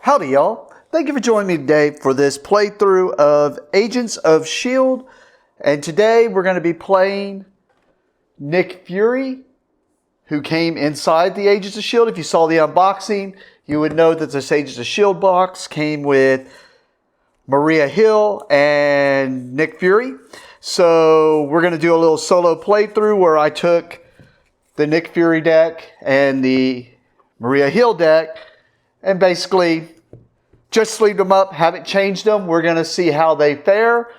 Howdy y'all, thank you for joining me today for this playthrough of Agents of S.H.I.E.L.D. And today we're going to be playing Nick Fury, who came inside the Agents of S.H.I.E.L.D. If you saw the unboxing, you would know that this Agents of S.H.I.E.L.D. box came with Maria Hill and Nick Fury. So we're going to do a little solo playthrough where I took the Nick Fury deck and the Maria Hill deck and basically just sleeved them up, haven't changed them. We're going to see how they fare.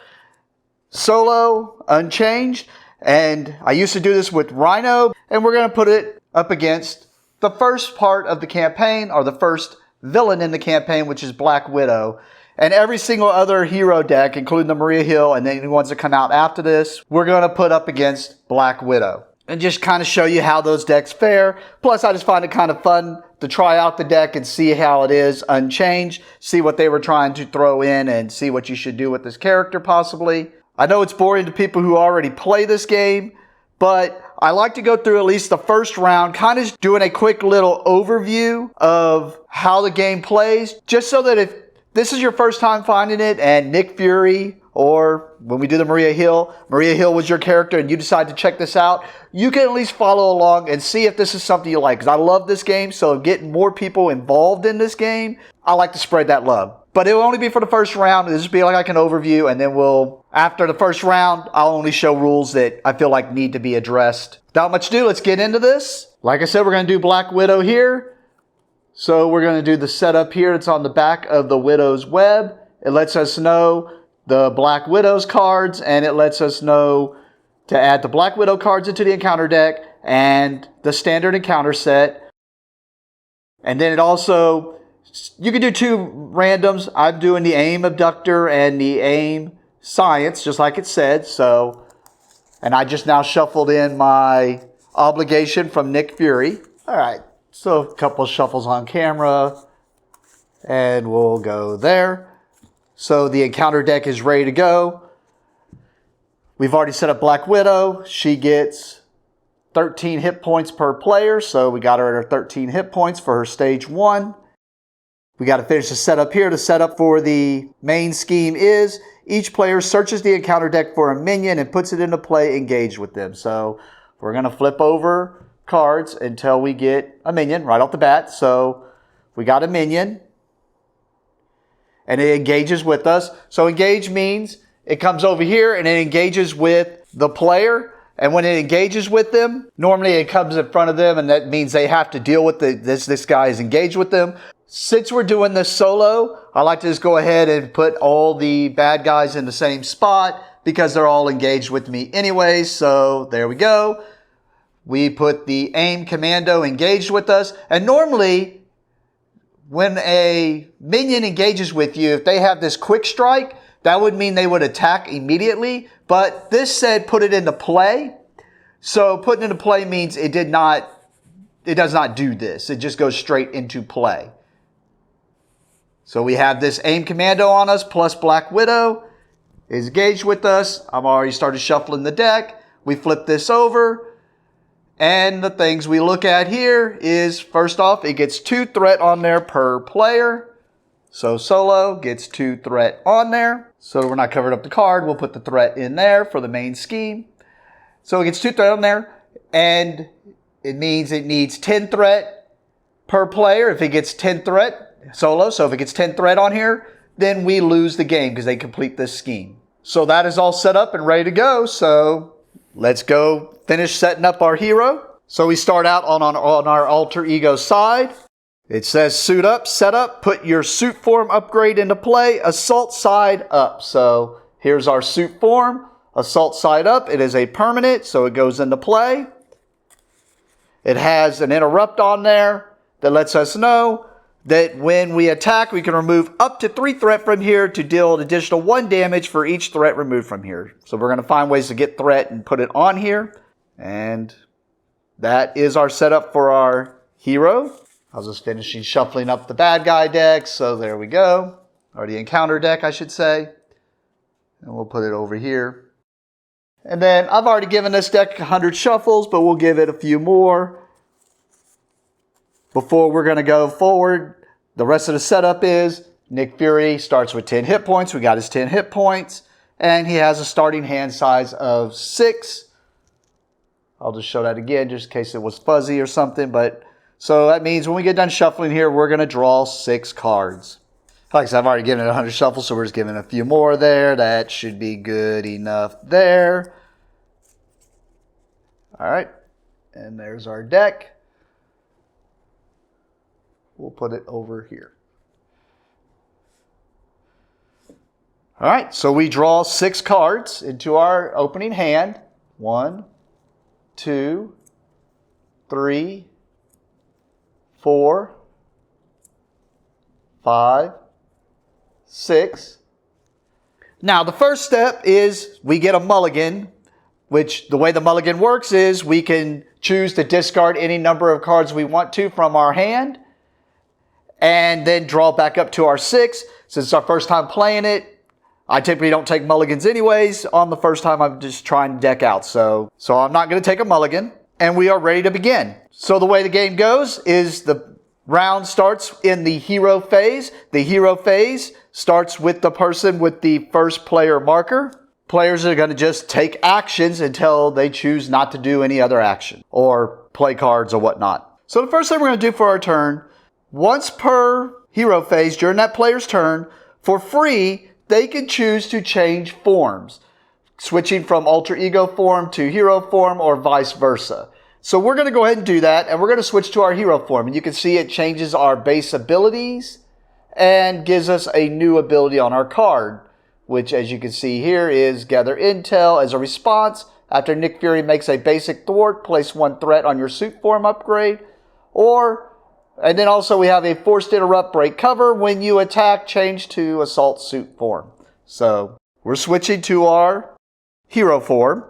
Solo, unchanged. And I used to do this with Rhino. And we're going to put it up against the first part of the campaign, or the first villain in the campaign, which is Black Widow. And every single other hero deck, including the Maria Hill and any ones that come out after this, we're going to put up against Black Widow. And just kind of show you how those decks fare. Plus, I just find it kind of fun to try out the deck and see how it is unchanged. See what they were trying to throw in and see what you should do with this character possibly. I know it's boring to people who already play this game, but I like to go through at least the first round, kind of doing a quick little overview of how the game plays, just so that if this is your first time finding it and Nick Fury, or when we do the Maria Hill was your character and you decide to check this out, you can at least follow along and see if this is something you like. Because I love this game, so getting more people involved in this game, I like to spread that love. But it will only be for the first round. This will be like an overview, and then after the first round, I'll only show rules that I feel like need to be addressed. Without much ado, let's get into this. Like I said, we're going to do Black Widow here. So we're going to do the setup here. It's on the back of the Widow's web. It lets us know the Black Widow's cards, and it lets us know to add the Black Widow cards into the encounter deck and the standard encounter set. And then it also, you can do two randoms. I'm doing the AIM Abductor and the AIM Science, just like it said. So, and I just now shuffled in my obligation from Nick Fury. All right, so a couple of shuffles on camera, and we'll go there. So the encounter deck is ready to go. We've already set up Black Widow. She gets 13 hit points per player. So we got her at her 13 hit points for her stage 1. We got to finish the setup here. The setup for the main scheme is each player searches the encounter deck for a minion and puts it into play engaged with them. So we're going to flip over cards until we get a minion right off the bat. So we got a minion, and it engages with us. So engage means it comes over here and it engages with the player. And when it engages with them, normally it comes in front of them, and that means they have to deal with this guy is engaged with them. Since we're doing this solo, I like to just go ahead and put all the bad guys in the same spot because they're all engaged with me anyway. So there we go. We put the AIM Commando engaged with us. And normally, when a minion engages with you, if they have this quick strike, that would mean they would attack immediately. But this said put it into play. So putting into play means it does not do this. It just goes straight into play. So we have this AIM Commando on us plus Black Widow is engaged with us. I've already started shuffling the deck. We flip this over. And the things we look at here is, first off, it gets 2 threat on there per player. So solo gets 2 threat on there. So we're not covering up the card. We'll put the threat in there for the main scheme. So it gets 2 threat on there. And it means it needs 10 threat per player if it gets 10 threat solo. So if it gets 10 threat on here, then we lose the game because they complete this scheme. So that is all set up and ready to go. So let's go finish setting up our hero. So we start out on our alter ego side. It says suit up, set up, put your suit form upgrade into play, assault side up. So here's our suit form, assault side up. It is a permanent, so it goes into play. It has an interrupt on there that lets us know that when we attack, we can remove up to 3 threat from here to deal an additional 1 damage for each threat removed from here. So we're going to find ways to get threat and put it on here. And that is our setup for our hero. I was just finishing shuffling up the bad guy deck. So there we go. Or the encounter deck, I should say. And we'll put it over here. And then I've already given this deck 100 shuffles, but we'll give it a few more before we're going to go forward. The rest of the setup is Nick Fury starts with 10 hit points. We got his 10 hit points. And he has a starting hand size of 6. I'll just show that again just in case it was fuzzy or something. But so that means when we get done shuffling here, we're going to draw 6 cards. Like I said, I've already given it 100 shuffles, so we're just giving a few more there. That should be good enough there. All right. And there's our deck. We'll put it over here. All right, so we draw 6 cards into our opening hand. 1, 2, 3, 4, 5, 6. Now, the first step is we get a mulligan, which the way the mulligan works is we can choose to discard any number of cards we want to from our hand and then draw back up to our 6. Since it's our first time playing it, I typically don't take mulligans anyways. On the first time, I'm just trying to deck out. So I'm not going to take a mulligan. And we are ready to begin. So the way the game goes is the round starts in the hero phase. The hero phase starts with the person with the first player marker. Players are going to just take actions until they choose not to do any other action or play cards or whatnot. So the first thing we're going to do for our turn, once per hero phase during that player's turn, for free, they can choose to change forms, switching from alter ego form to hero form or vice versa. So we're going to go ahead and do that, and we're going to switch to our hero form. And you can see it changes our base abilities and gives us a new ability on our card, which, as you can see here, is Gather Intel. As a response, after Nick Fury makes a basic thwart, place 1 threat on your suit form upgrade, and then also we have a Forced Interrupt, break cover. When you attack, change to assault suit form. So we're switching to our hero form.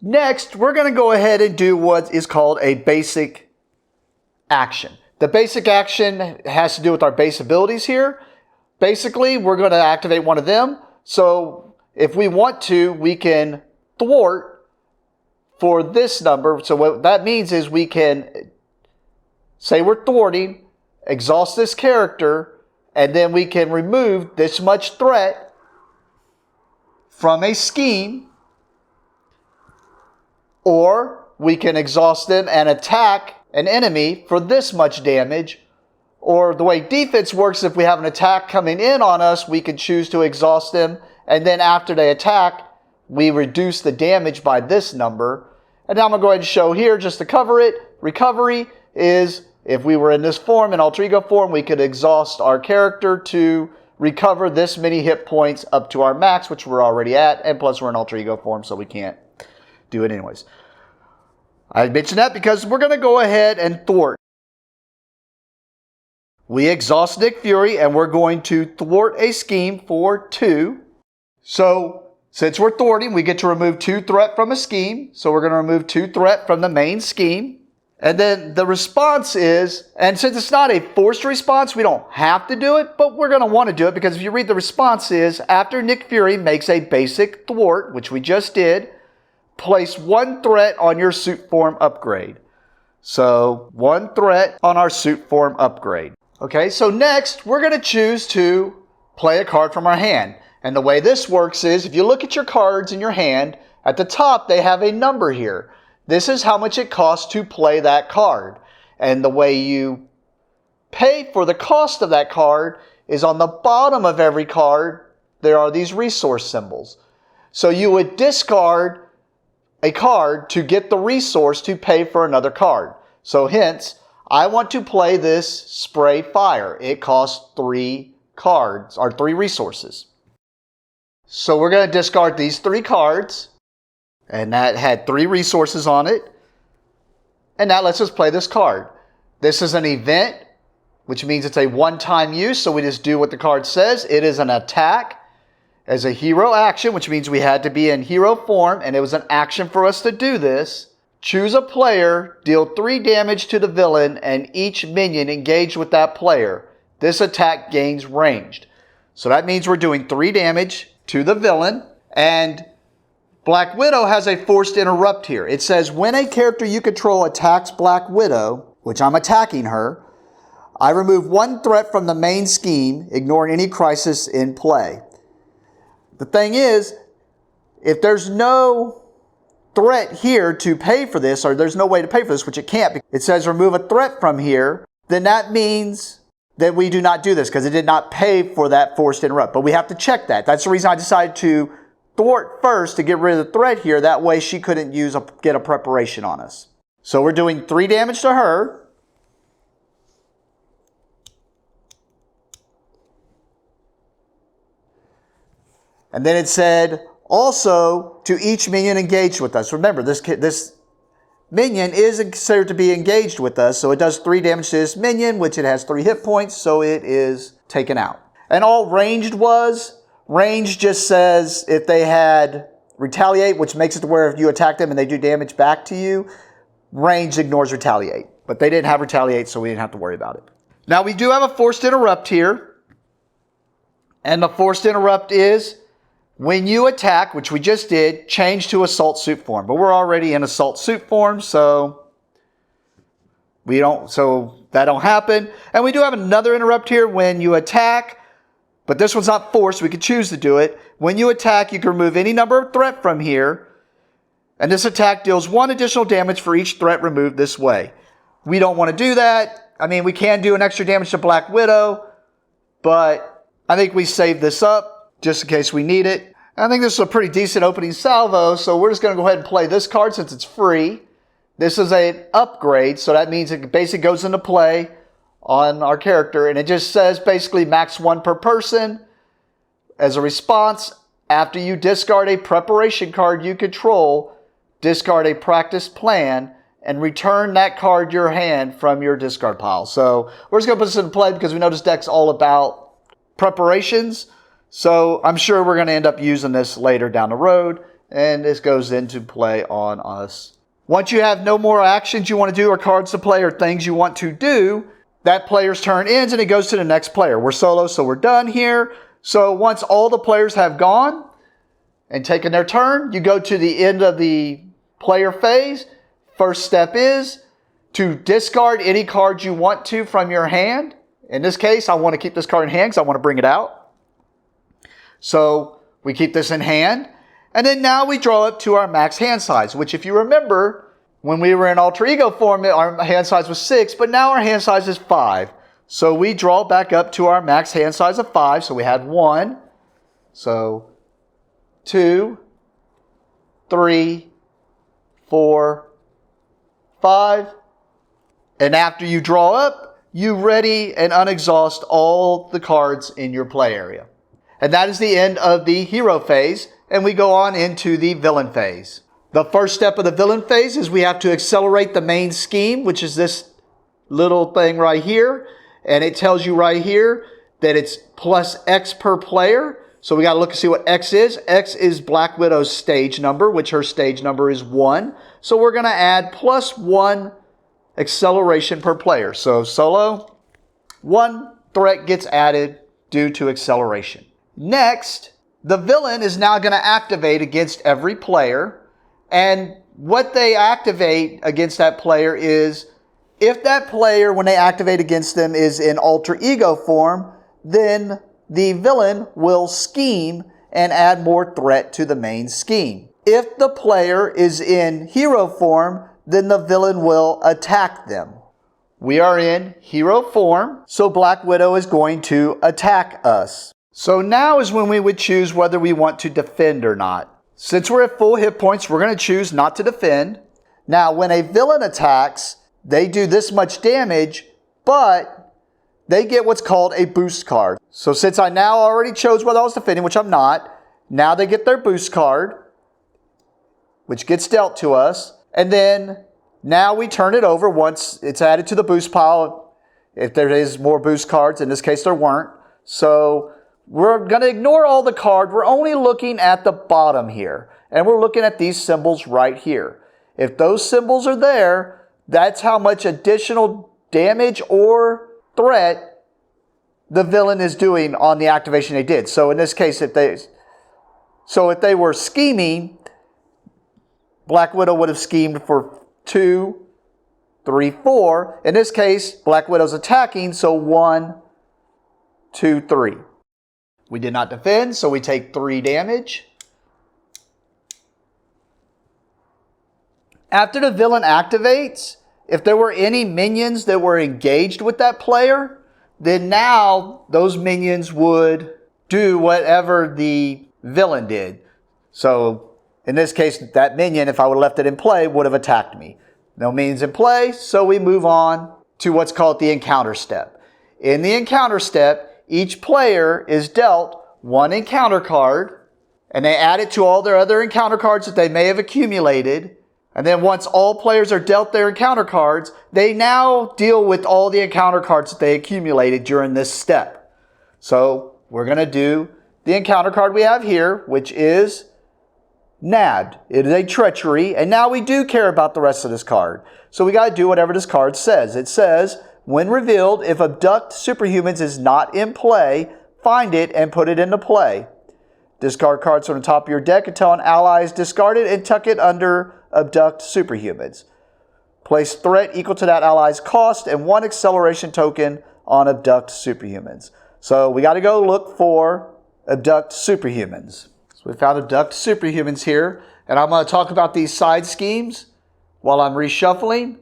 Next, we're going to go ahead and do what is called a basic action. The basic action has to do with our base abilities here. Basically, we're going to activate one of them. So if we want to, we can thwart for this number. So what that means is we can say we're thwarting, exhaust this character, and then we can remove this much threat from a scheme, or we can exhaust them and attack an enemy for this much damage. Or the way defense works, if we have an attack coming in on us, we can choose to exhaust them, and then after they attack, we reduce the damage by this number. And now I'm going to go ahead and show here just to cover it. Recovery is, if we were in this form, in alter ego form, we could exhaust our character to recover this many hit points up to our max, which we're already at, and plus we're in alter ego form, so we can't do it anyways. I mentioned that because we're going to go ahead and thwart. We exhaust Nick Fury, and we're going to thwart a scheme for 2. So since we're thwarting, we get to remove 2 threat from a scheme. So we're going to remove 2 threat from the main scheme. And then the response is, and since it's not a forced response, we don't have to do it, but we're going to want to do it because if you read the response is, after Nick Fury makes a basic thwart, which we just did, place 1 threat on your suit form upgrade. So 1 threat on our suit form upgrade. Okay, so next we're going to choose to play a card from our hand. And the way this works is, if you look at your cards in your hand, at the top they have a number here. This is how much it costs to play that card. And the way you pay for the cost of that card is on the bottom of every card, there are these resource symbols. So you would discard a card to get the resource to pay for another card. So hence, I want to play this Spray Fire. It costs 3 cards, or 3 resources. So we're going to discard these 3 cards. And that had 3 resources on it. And that lets us play this card. This is an event, which means it's a one-time use. So we just do what the card says. It is an attack as a hero action, which means we had to be in hero form. And it was an action for us to do this. Choose a player, deal 3 damage to the villain, and each minion engaged with that player. This attack gains ranged. So that means we're doing 3 damage to the villain. And Black Widow has a Forced Interrupt here. It says, when a character you control attacks Black Widow, which I'm attacking her, I remove one threat from the main scheme, ignoring any crisis in play. The thing is, if there's no threat here to pay for this, or there's no way to pay for this, which it can't, it says remove a threat from here, then that means that we do not do this because it did not pay for that forced interrupt. But we have to check that. That's the reason I decided to thwart first to get rid of the threat here. That way she couldn't get a preparation on us. So we're doing 3 damage to her. And then it said also to each minion engaged with us. Remember, this minion is considered to be engaged with us, so it does 3 damage to this minion, which it has 3 hit points, so it is taken out. And all ranged range just says if they had retaliate, which makes it to where if you attack them and they do damage back to you, ranged ignores retaliate. But they didn't have retaliate, so we didn't have to worry about it. Now we do have a forced interrupt here. And the forced interrupt is when you attack, which we just did, change to assault suit form. But we're already in assault suit form, so that don't happen. And we do have another interrupt here when you attack, but this one's not forced. We could choose to do it. When you attack, you can remove any number of threat from here. And this attack deals 1 additional damage for each threat removed this way. We don't want to do that. I mean, we can do an extra damage to Black Widow, but I think we save this up just in case we need it. I think this is a pretty decent opening salvo, so we're just going to go ahead and play this card since it's free. This is an upgrade, so that means it basically goes into play on our character, and it just says basically max 1 per person. As a response, after you discard a preparation card you control, discard a practice plan, and return that card to your hand from your discard pile. So we're just going to put this into play because we know this deck's all about preparations. So I'm sure we're going to end up using this later down the road, and this goes into play on us. Once you have no more actions you want to do or cards to play or things you want to do, that player's turn ends and it goes to the next player. We're solo, so we're done here. So once all the players have gone and taken their turn, you go to the end of the player phase. First step is to discard any card you want to from your hand. In this case, I want to keep this card in hand because I want to bring it out. So we keep this in hand, and then now we draw up to our max hand size, which if you remember, when we were in alter ego form, our hand size was 6, but now our hand size is 5. So we draw back up to our max hand size of 5. So we had 1, so 2, 3, 4, 5. And after you draw up, you ready and unexhaust all the cards in your play area. And that is the end of the hero phase, and we go on into the villain phase. The first step of the villain phase is we have to accelerate the main scheme, which is this little thing right here. And it tells you right here that it's plus X per player. So we got to look and see what X is. X is Black Widow's stage number, which her stage number is 1. So we're going to add plus 1 acceleration per player. So solo, 1 threat gets added due to acceleration. Next, the villain is now going to activate against every player. And what they activate against that player is, if that player, when they activate against them, is in alter ego form, then the villain will scheme and add more threat to the main scheme. If the player is in hero form, then the villain will attack them. We are in hero form, so Black Widow is going to attack us. So now is when we would choose whether we want to defend or not. Since we're at full hit points, we're going to choose not to defend. Now, when a villain attacks, they do this much damage, but they get what's called a boost card. So since I now already chose whether I was defending, which I'm not, now they get their boost card, which gets dealt to us. And then now we turn it over once it's added to the boost pile. If there is more boost cards, in this case there weren't. So we're going to ignore all the card. We're only looking at the bottom here. And we're looking at these symbols right here. If those symbols are there, that's how much additional damage or threat the villain is doing on the activation they did. So in this case, if they were scheming, Black Widow would have schemed for 2, 3, 4. In this case, Black Widow's attacking, so 1, 2, 3. We did not defend, so we take 3 damage. After the villain activates, if there were any minions that were engaged with that player, then now those minions would do whatever the villain did. So in this case, that minion, if I would have left it in play, would have attacked me. No minions in play, so we move on to what's called the encounter step. In the encounter step, each player is dealt 1 encounter card, and they add it to all their other encounter cards that they may have accumulated. And then once all players are dealt their encounter cards, they now deal with all the encounter cards that they accumulated during this step. So we're going to do the encounter card we have here, which is nabbed. It is a treachery, and now we do care about the rest of this card. So we got to do whatever this card says. It says, when revealed, if abduct superhumans is not in play, find it and put it into play. Discard cards from the top of your deck until an ally is discarded and tuck it under abduct superhumans. Place threat equal to that ally's cost and 1 acceleration token on abduct superhumans. So we got to go look for abduct superhumans. So we found abduct superhumans here, and I'm going to talk about these side schemes while I'm reshuffling.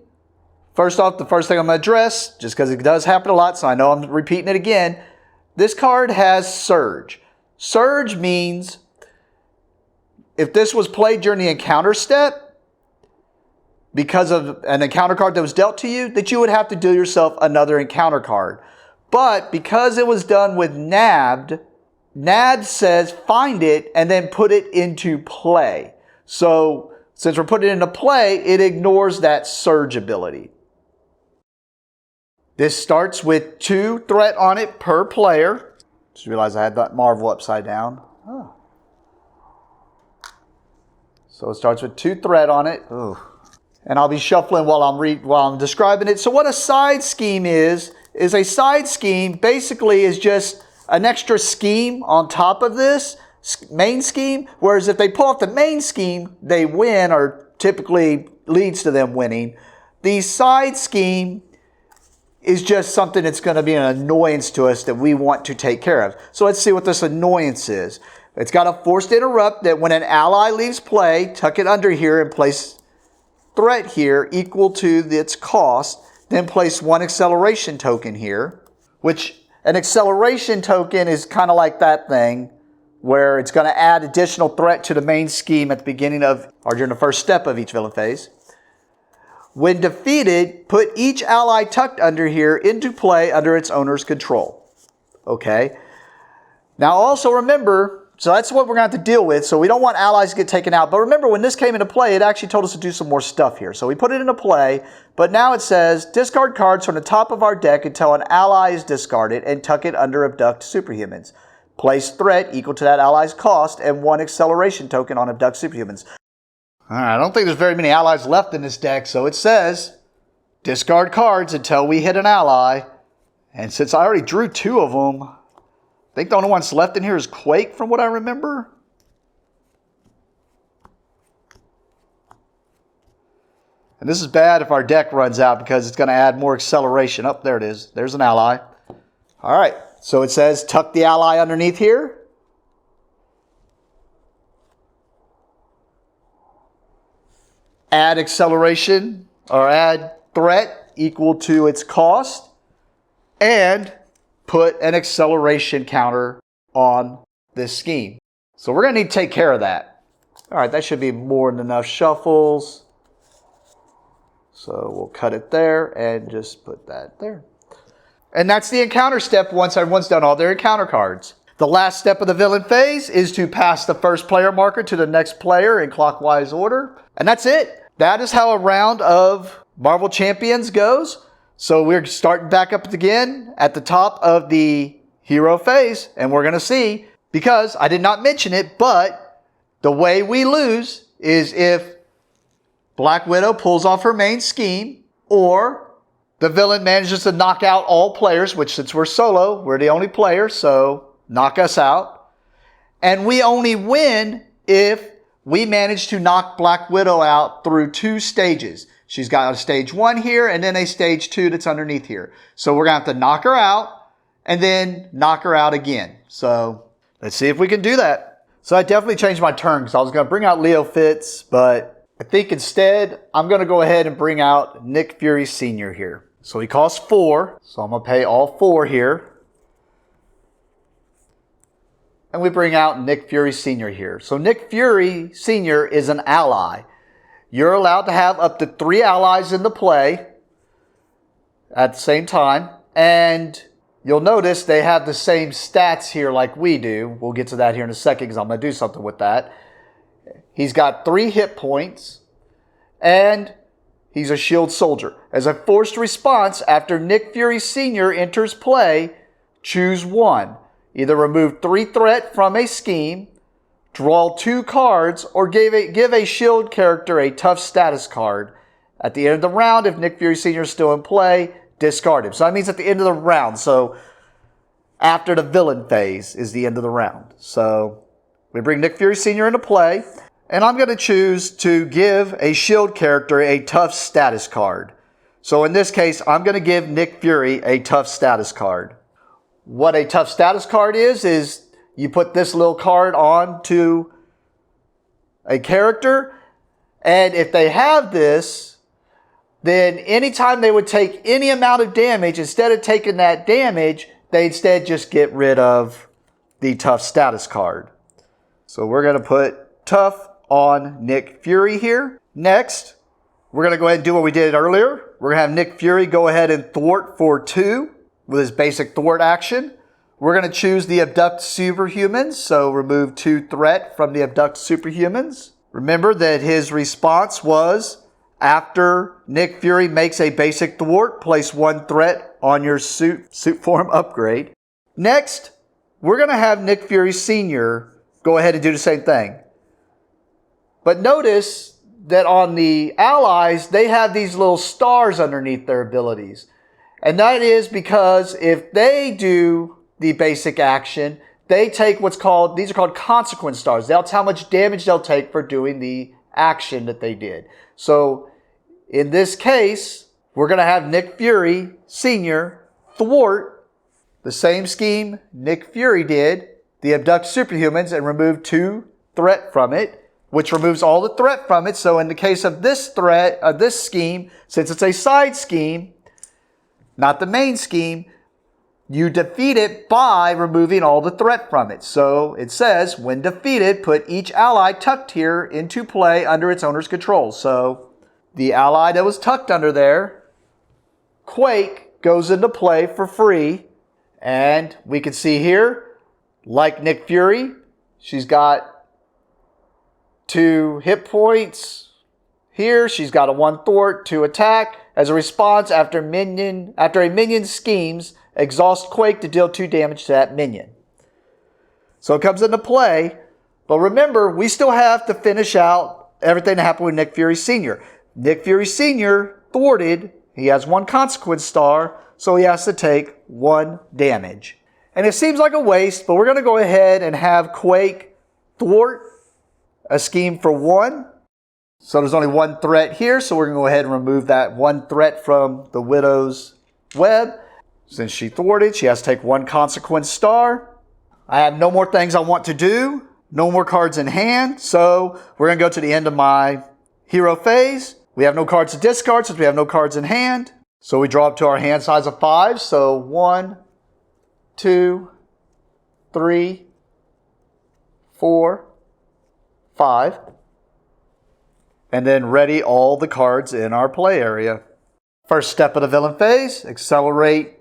First off, the first thing I'm going to address, just because it does happen a lot, so I know I'm repeating it again, this card has Surge. Surge means if this was played during the encounter step, because of an encounter card that was dealt to you, that you would have to deal yourself another encounter card. But because it was done with nabbed, nabbed says find it and then put it into play. So since we're putting it into play, it ignores that surge ability. This starts with 2 threat on it per player. Just realized I had that Marvel upside down. Oh. So it starts with 2 threat on it. Ooh. And I'll be shuffling while I'm describing it. So what a side scheme is a side scheme basically is just an extra scheme on top of this main scheme. Whereas if they pull off the main scheme, they win, or typically leads to them winning. The side scheme is just something that's going to be an annoyance to us that we want to take care of. So let's see what this annoyance is. It's got a forced interrupt that when an ally leaves play, tuck it under here and place threat here equal to its cost, then place 1 acceleration token here, which an acceleration token is kind of like that thing where it's going to add additional threat to the main scheme at the beginning of or during the first step of each villain phase. When defeated, put each ally tucked under here into play under its owner's control. Okay. Now also remember, so that's what we're going to have to deal with. So we don't want allies to get taken out. But remember, when this came into play, it actually told us to do some more stuff here. So we put it into play. But now it says, discard cards from the top of our deck until an ally is discarded and tuck it under abduct superhumans. Place threat equal to that ally's cost and 1 acceleration token on abduct superhumans. All right, I don't think there's very many allies left in this deck. So it says, discard cards until we hit an ally. And since I already drew 2 of them, I think the only ones left in here is Quake, from what I remember. And this is bad if our deck runs out because it's going to add more acceleration. Oh, there it is. There's an ally. All right. So it says tuck the ally underneath here. Add acceleration or add threat equal to its cost. And put an acceleration counter on this scheme. So we're going to need to take care of that. All right, that should be more than enough shuffles. So we'll cut it there and just put that there. And that's the encounter step once everyone's done all their encounter cards. The last step of the villain phase is to pass the first player marker to the next player in clockwise order. And that's it. That is how a round of Marvel Champions goes. So we're starting back up again at the top of the hero phase, and we're going to see, because I did not mention it, but the way we lose is if Black Widow pulls off her main scheme, or the villain manages to knock out all players, which since we're solo, we're the only player, so knock us out. And we only win if we manage to knock Black Widow out through 2 stages. She's got a stage 1 here and then a stage 2 that's underneath here. So we're going to have to knock her out and then knock her out again. So let's see if we can do that. So I definitely changed my turn because I was going to bring out Leo Fitz, but I think instead I'm going to go ahead and bring out Nick Fury Sr. here. So he costs 4, so I'm going to pay all 4 here. And we bring out Nick Fury Sr. here. So Nick Fury Sr. is an ally. You're allowed to have up to 3 allies in the play at the same time. And you'll notice they have the same stats here like we do. We'll get to that here in a second because I'm going to do something with that. He's got 3 hit points. And he's a shield soldier. As a forced response, after Nick Fury Sr. enters play, choose 1. Either remove 3 threat from a scheme, draw 2 cards, or give a shield character a tough status card. At the end of the round, if Nick Fury Sr. is still in play, discard him. So that means at the end of the round. So after the villain phase is the end of the round. So we bring Nick Fury Sr. into play. And I'm going to choose to give a shield character a tough status card. So in this case, I'm going to give Nick Fury a tough status card. What a tough status card is you put this little card onto a character, and if they have this, then anytime they would take any amount of damage, instead of taking that damage, they instead just get rid of the tough status card. So we're going to put tough on Nick Fury here. Next, we're going to go ahead and do what we did earlier. We're going to have Nick Fury go ahead and thwart for 2 with his basic thwart action. We're going to choose the Abduct Superhumans, so remove 2 threat from the Abduct Superhumans. Remember that his response was, after Nick Fury makes a basic thwart, place 1 threat on your suit form upgrade. Next, we're going to have Nick Fury Sr. go ahead and do the same thing. But notice that on the allies, they have these little stars underneath their abilities. And that is because if they do the basic action, they take these are called consequence stars. They'll tell how much damage they'll take for doing the action that they did. So in this case, we're going to have Nick Fury Sr. thwart the same scheme Nick Fury did, the Abduct Superhumans, and remove 2 threat from it, which removes all the threat from it. So in the case of this this scheme, since it's a side scheme, not the main scheme, you defeat it by removing all the threat from it. So it says, when defeated, put each ally tucked here into play under its owner's control. So the ally that was tucked under there, Quake, goes into play for free. And we can see here, like Nick Fury, she's got 2 hit points. Here, she's got a 1 thwart, 2 attack. As a response, after a minion schemes, exhaust Quake to deal 2 damage to that minion. So it comes into play. But remember, we still have to finish out everything that happened with Nick Fury Sr. Nick Fury Sr. thwarted. He has 1 consequence star, so he has to take 1 damage. And it seems like a waste, but we're going to go ahead and have Quake thwart a scheme for 1. So there's only 1 threat here, so we're going to go ahead and remove that 1 threat from the Widow's web. Since she thwarted, she has to take 1 consequence star. I have no more things I want to do, no more cards in hand, so we're going to go to the end of my hero phase. We have no cards to discard since we have no cards in hand. So we draw up to our hand size of 5. So 1, 2, 3, 4, 5. And then ready all the cards in our play area. First step of the villain phase, accelerate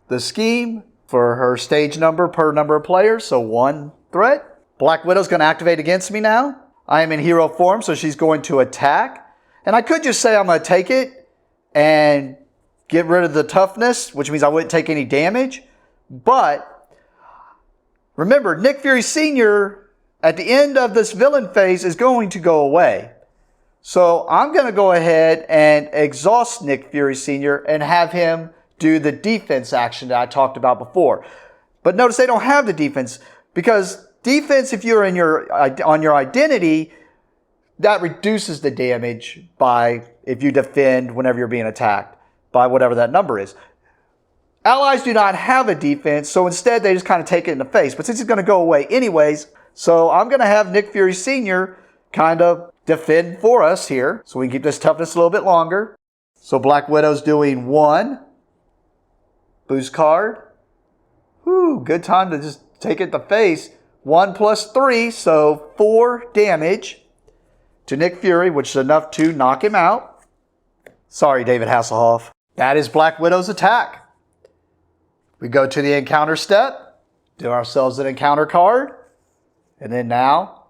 the scheme for her stage number per number of players. So 1 threat. Black Widow's going to activate against me now. I am in hero form, so she's going to attack. And I could just say I'm going to take it and get rid of the toughness, which means I wouldn't take any damage. But remember, Nick Fury Sr. at the end of this villain phase is going to go away. So I'm going to go ahead and exhaust Nick Fury Sr. and have him do the defense action that I talked about before. But notice they don't have the defense, because defense, if you're on your identity, that reduces the damage by if you defend whenever you're being attacked by whatever that number is. Allies do not have a defense, so instead they just kind of take it in the face. But since he's going to go away anyways, so I'm going to have Nick Fury Sr. kind of defend for us here, so we can keep this toughness a little bit longer. So Black Widow's doing 1 boost card. Whew, good time to just take it in the face. 1 plus 3, so 4 damage to Nick Fury, which is enough to knock him out. Sorry, David Hasselhoff. That is Black Widow's attack. We go to the encounter step, do ourselves an encounter card, and then now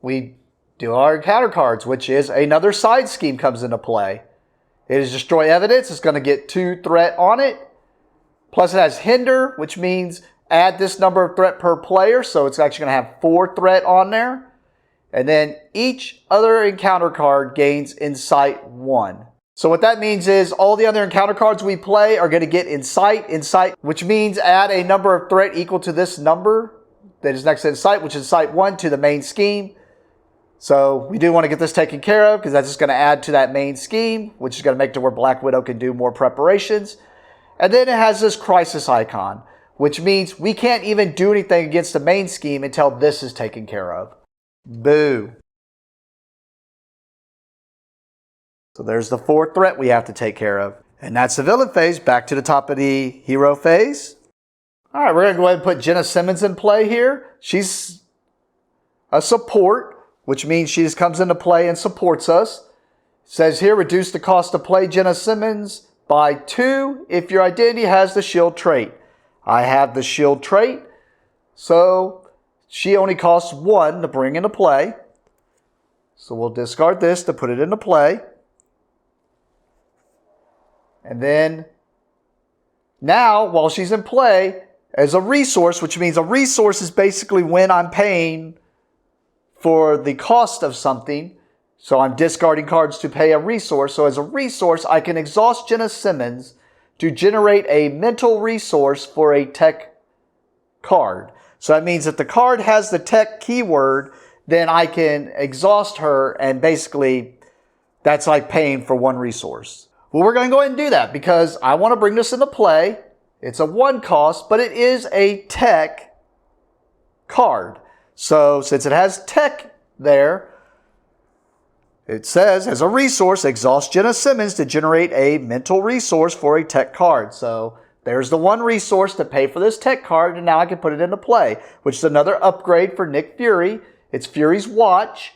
we do our encounter cards, which is another side scheme comes into play. It is destroy evidence. It's going to get 2 threat on it. Plus it has hinder, which means add this number of threat per player. So it's actually going to have 4 threat on there. And then each other encounter card gains Insight 1. So what that means is all the other encounter cards we play are going to get Insight, which means add a number of threat equal to this number that is next to Insight, which is Insight 1 to the main scheme. So we do want to get this taken care of because that's just going to add to that main scheme, which is going to make it to where Black Widow can do more preparations. And then it has this crisis icon, which means we can't even do anything against the main scheme until this is taken care of. Boo. So there's the 4th threat we have to take care of. And that's the villain phase. Back to the top of the hero phase. All right, we're going to go ahead and put Jenna Simmons in play here. She's a support, which means she just comes into play and supports us. It says here, reduce the cost to play Jenna Simmons by 2 if your identity has the shield trait. I have the shield trait, so she only costs 1 to bring into play. So we'll discard this to put it into play. And then now, while she's in play, as a resource, which means a resource is basically when I'm paying for the cost of something. So I'm discarding cards to pay a resource. So as a resource, I can exhaust Jenna Simmons to generate a mental resource for a tech card. So that means if the card has the tech keyword, then I can exhaust her, and basically that's like paying for 1 resource. Well, we're going to go ahead and do that because I want to bring this into play. It's a 1 cost, but it is a tech card. So since it has tech there, it says, as a resource, exhaust Jenna Simmons to generate a mental resource for a tech card. So there's the 1 resource to pay for this tech card, and now I can put it into play, which is another upgrade for Nick Fury. It's Fury's Watch.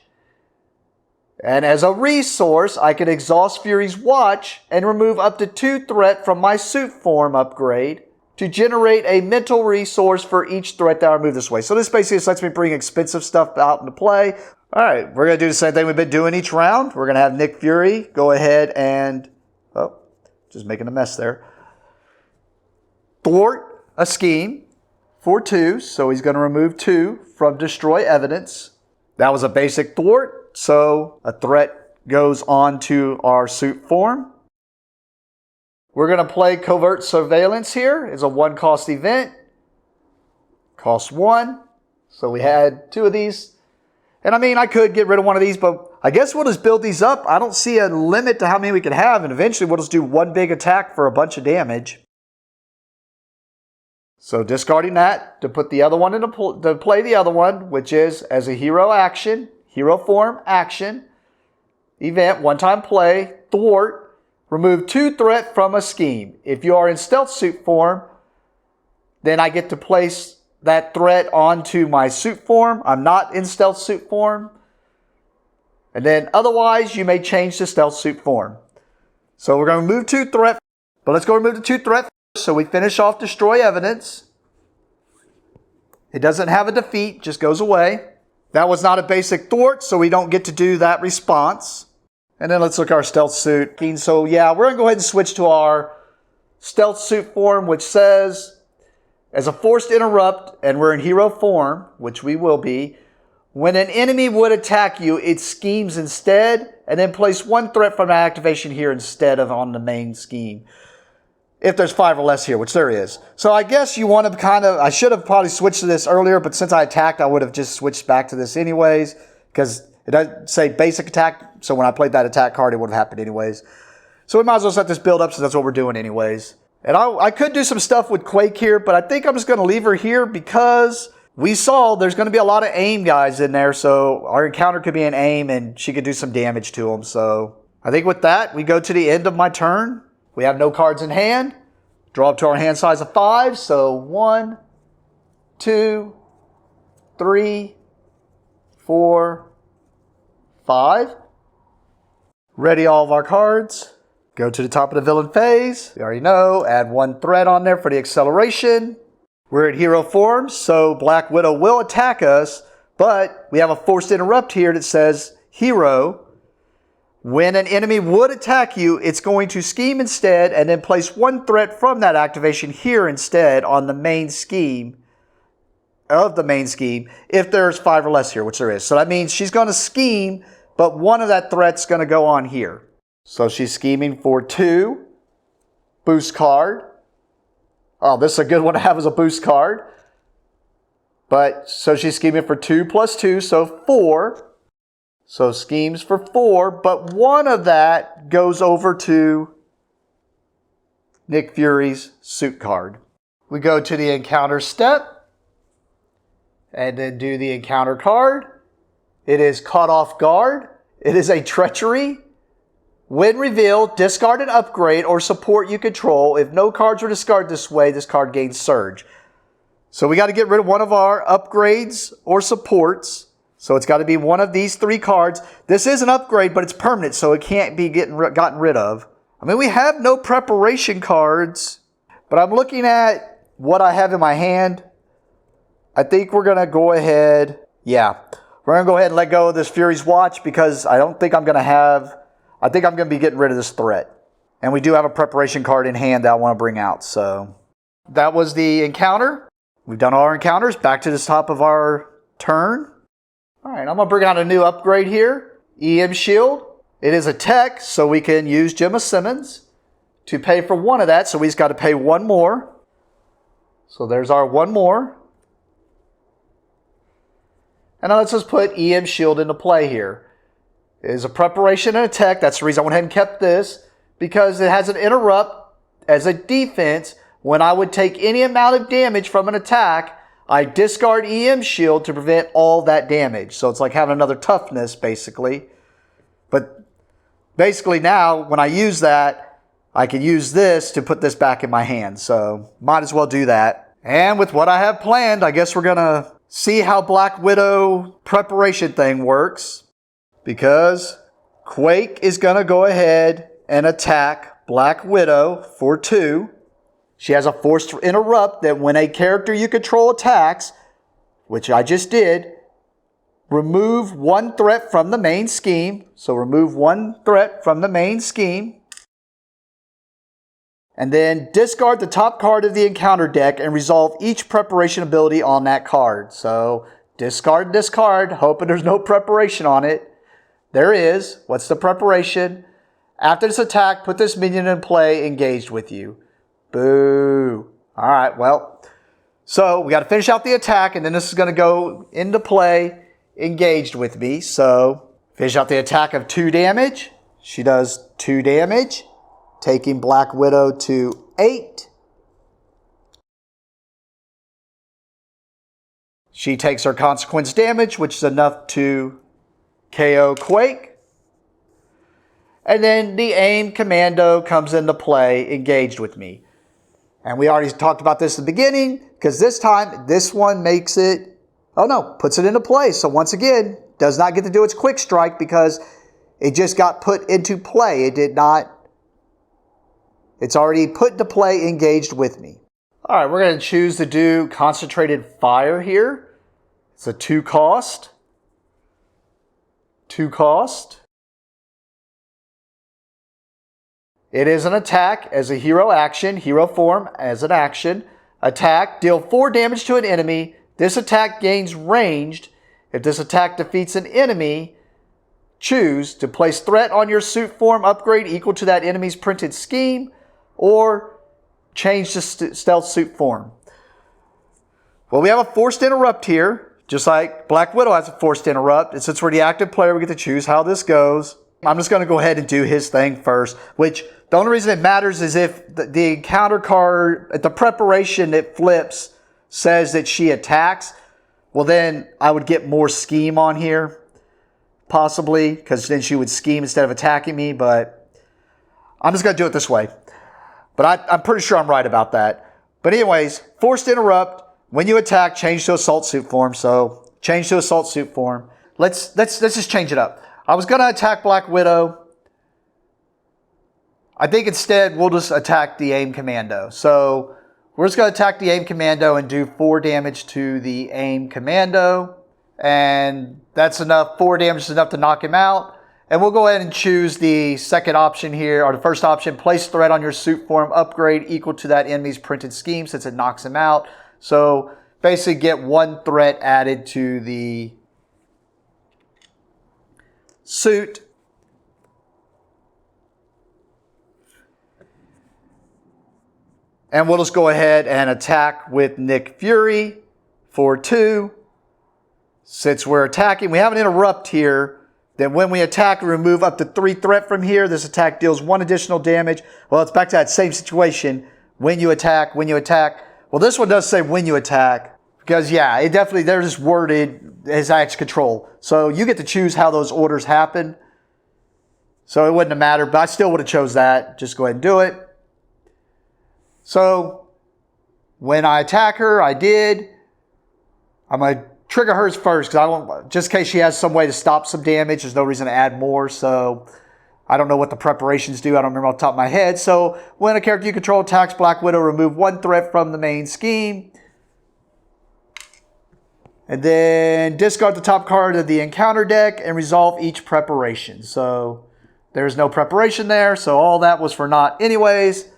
And as a resource, I can exhaust Fury's Watch and remove up to 2 threat from my suit form upgrade to generate a mental resource for each threat that I remove this way. So this basically just lets me bring expensive stuff out into play. All right, we're going to do the same thing we've been doing each round. We're going to have Nick Fury go ahead and, oh, just making a mess there, thwart a scheme for 2. So he's going to remove 2 from destroy evidence. That was a basic thwart. So a threat goes on to our suit form. We're going to play Covert Surveillance here. It's a 1 cost event. Cost 1. So we had 2 of these. And I mean, I could get rid of one of these, but I guess we'll just build these up. I don't see a limit to how many we can have. And eventually we'll just do 1 big attack for a bunch of damage. So discarding that to put the other one to play the other one, which is as a hero action. Hero form, action, event, 1-time play, thwart, remove 2 threat from a scheme. If you are in stealth suit form, then I get to place that threat onto my suit form. I'm not in stealth suit form. And then otherwise, you may change to stealth suit form. So we're going to remove 2 threat, but let's go remove the 2 threat first. So we finish off destroy evidence. It doesn't have a defeat, just goes away. That was not a basic thwart, so we don't get to do that response. And then let's look at our stealth suit. So yeah, we're going to go ahead and switch to our stealth suit form, which says, as a forced interrupt, and we're in hero form, which we will be, when an enemy would attack you, it schemes instead, and then place 1 threat from activation here instead of on the main scheme. If there's 5 or less here, which there is. So I guess you want to kind of, I should have probably switched to this earlier, but since I attacked, I would have just switched back to this anyways, because it doesn't say basic attack So when I played that attack card, it would have happened anyways. So we might as well set this build up since that's what we're doing anyways. And I could do some stuff with Quake here, but I think I'm just going to leave her here because we saw there's going to be a lot of aim guys in there. So our encounter could be an aim and she could do some damage to them. So I think with that, we go to the end of my turn. We have no cards in hand. Draw up to our hand size of 5. So 1, 2, 3, 4, 5. Ready all of our cards. Go to the top of the villain phase. We already know. Add 1 threat on there for the acceleration. We're at hero form, so Black Widow will attack us, but we have a forced interrupt here that says hero. When an enemy would attack you, it's going to scheme instead and then place 1 threat from that activation here instead on the main scheme of the main scheme if there's 5 or less here, which there is. So that means she's going to scheme, but one of that threat's going to go on here. So she's scheming for 2. Boost card. Oh, this is a good one to have as a boost card. But, so she's scheming for 2 plus 2, so 4. So schemes for 4, but one of that goes over to Nick Fury's suit card. We go to the encounter step. And then do the encounter card. It is caught off guard. It is a treachery. When revealed, discard an upgrade or support you control. If no cards are discarded this way, this card gains surge. So we got to get rid of one of our upgrades or supports. So it's got to be one of these 3 cards. This is an upgrade, but it's permanent, so it can't be gotten rid of. I mean, we have no preparation cards, but I'm looking at what I have in my hand. I think we're going to go ahead. Yeah, we're going to go ahead and let go of this Fury's Watch because I don't think I'm going to have... I think I'm going to be getting rid of this threat. And we do have a preparation card in hand that I want to bring out. So that was the encounter. We've done all our encounters. Back to the top of our turn. All right, I'm going to bring out a new upgrade here. EM Shield. It is a tech, so we can use Gemma Simmons to pay for 1 of that. So we just got to pay 1 more. So there's our 1 more. And now let's just put EM Shield into play here. It is a preparation and a tech. That's the reason I went ahead and kept this. Because it has an interrupt as a defense. When I would take any amount of damage from an attack, I discard EM Shield to prevent all that damage. So it's like having another toughness, basically. But basically now, when I use that, I can use this to put this back in my hand. So might as well do that. And with what I have planned, I guess we're going to see how Black Widow preparation thing works. Because Quake is going to go ahead and attack Black Widow for 2. She has a forced interrupt that when a character you control attacks, which I just did, remove 1 threat from the main scheme. So remove 1 threat from the main scheme. And then discard the top card of the encounter deck and resolve each preparation ability on that card. So discard this card, hoping there's no preparation on it. There is. What's the preparation? After this attack, put this minion in play engaged with you. Boo. All right, well. So we got to finish out the attack, and then this is going to go into play engaged with me. So finish out the attack of 2 damage. She does 2 damage, taking Black Widow to 8. She takes her consequence damage, which is enough to KO Quake. And then the aim commando comes into play, engaged with me. And we already talked about this at the beginning, because this time, this one makes it, oh no, puts it into play. So once again, does not get to do its quick strike because it just got put into play. It did not, it's already put into play, engaged with me. All right, we're going to choose to do concentrated fire here. It's a 2 cost. 2 cost. It is an attack as a hero action, hero form as an action. Attack, deal 4 damage to an enemy. This attack gains ranged. If this attack defeats an enemy, choose to place threat on your suit form upgrade equal to that enemy's printed scheme, or change to stealth suit form. Well, we have a forced interrupt here, just like Black Widow has a forced interrupt. And since we're the active player, we get to choose how this goes. I'm just going to go ahead and do his thing first, which the only reason it matters is if the encounter card, at the preparation it flips, says that she attacks, well then I would get more scheme on here, possibly, because then she would scheme instead of attacking me, but I'm just going to do it this way. But I'm pretty sure I'm right about that. But anyways, forced to interrupt. When you attack, change to assault suit form. So change to assault suit form. Let's just change it up. I was going to attack Black Widow. I think instead we'll just attack the AIM Commando. So we're just going to attack the AIM Commando and do 4 damage to the AIM Commando. And that's enough. 4 damage is enough to knock him out. And we'll go ahead and choose the second option here, or the first option. Place threat on your suit form. Upgrade equal to that enemy's printed scheme since it knocks him out. So basically get 1 threat added to the suit. And we'll just go ahead and attack with Nick Fury for 2. Since we're attacking, we have an interrupt here. Then when we attack, we remove up to 3 threat from here. This attack deals 1 additional damage. Well, it's back to that same situation. When you attack, when you attack. Well, this one does say when you attack. Because, yeah, it definitely, they're just worded as acts control. So you get to choose how those orders happen. So it wouldn't have mattered, but I still would have chose that. Just go ahead and do it. So when I attack her, I did. I'm going to trigger hers first because I want, just in case she has some way to stop some damage. There's no reason to add more. So I don't know what the preparations do. I don't remember off the top of my head. So when a character you control attacks Black Widow, remove 1 threat from the main scheme. And then discard the top card of the encounter deck and resolve each preparation. So there's no preparation there. So all that was for naught anyways.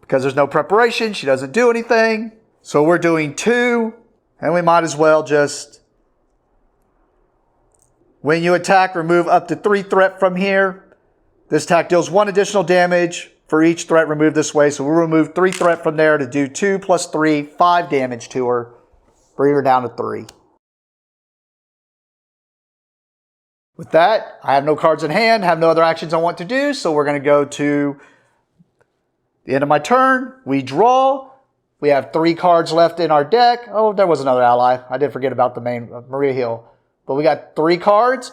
Because there's no preparation, she doesn't do anything. So we're doing 2. And we might as well just, when you attack, remove up to 3 threat from here. This attack deals 1 additional damage for each threat removed this way. So we'll remove 3 threat from there to do 2 plus 3, 5 damage to her. Bring her down to 3. With that, I have no cards in hand, have no other actions I want to do. So we're going to go to the end of my turn. We draw. We have 3 cards left in our deck. Oh, there was another ally. I did forget about the main Maria Hill. But we got 3 cards.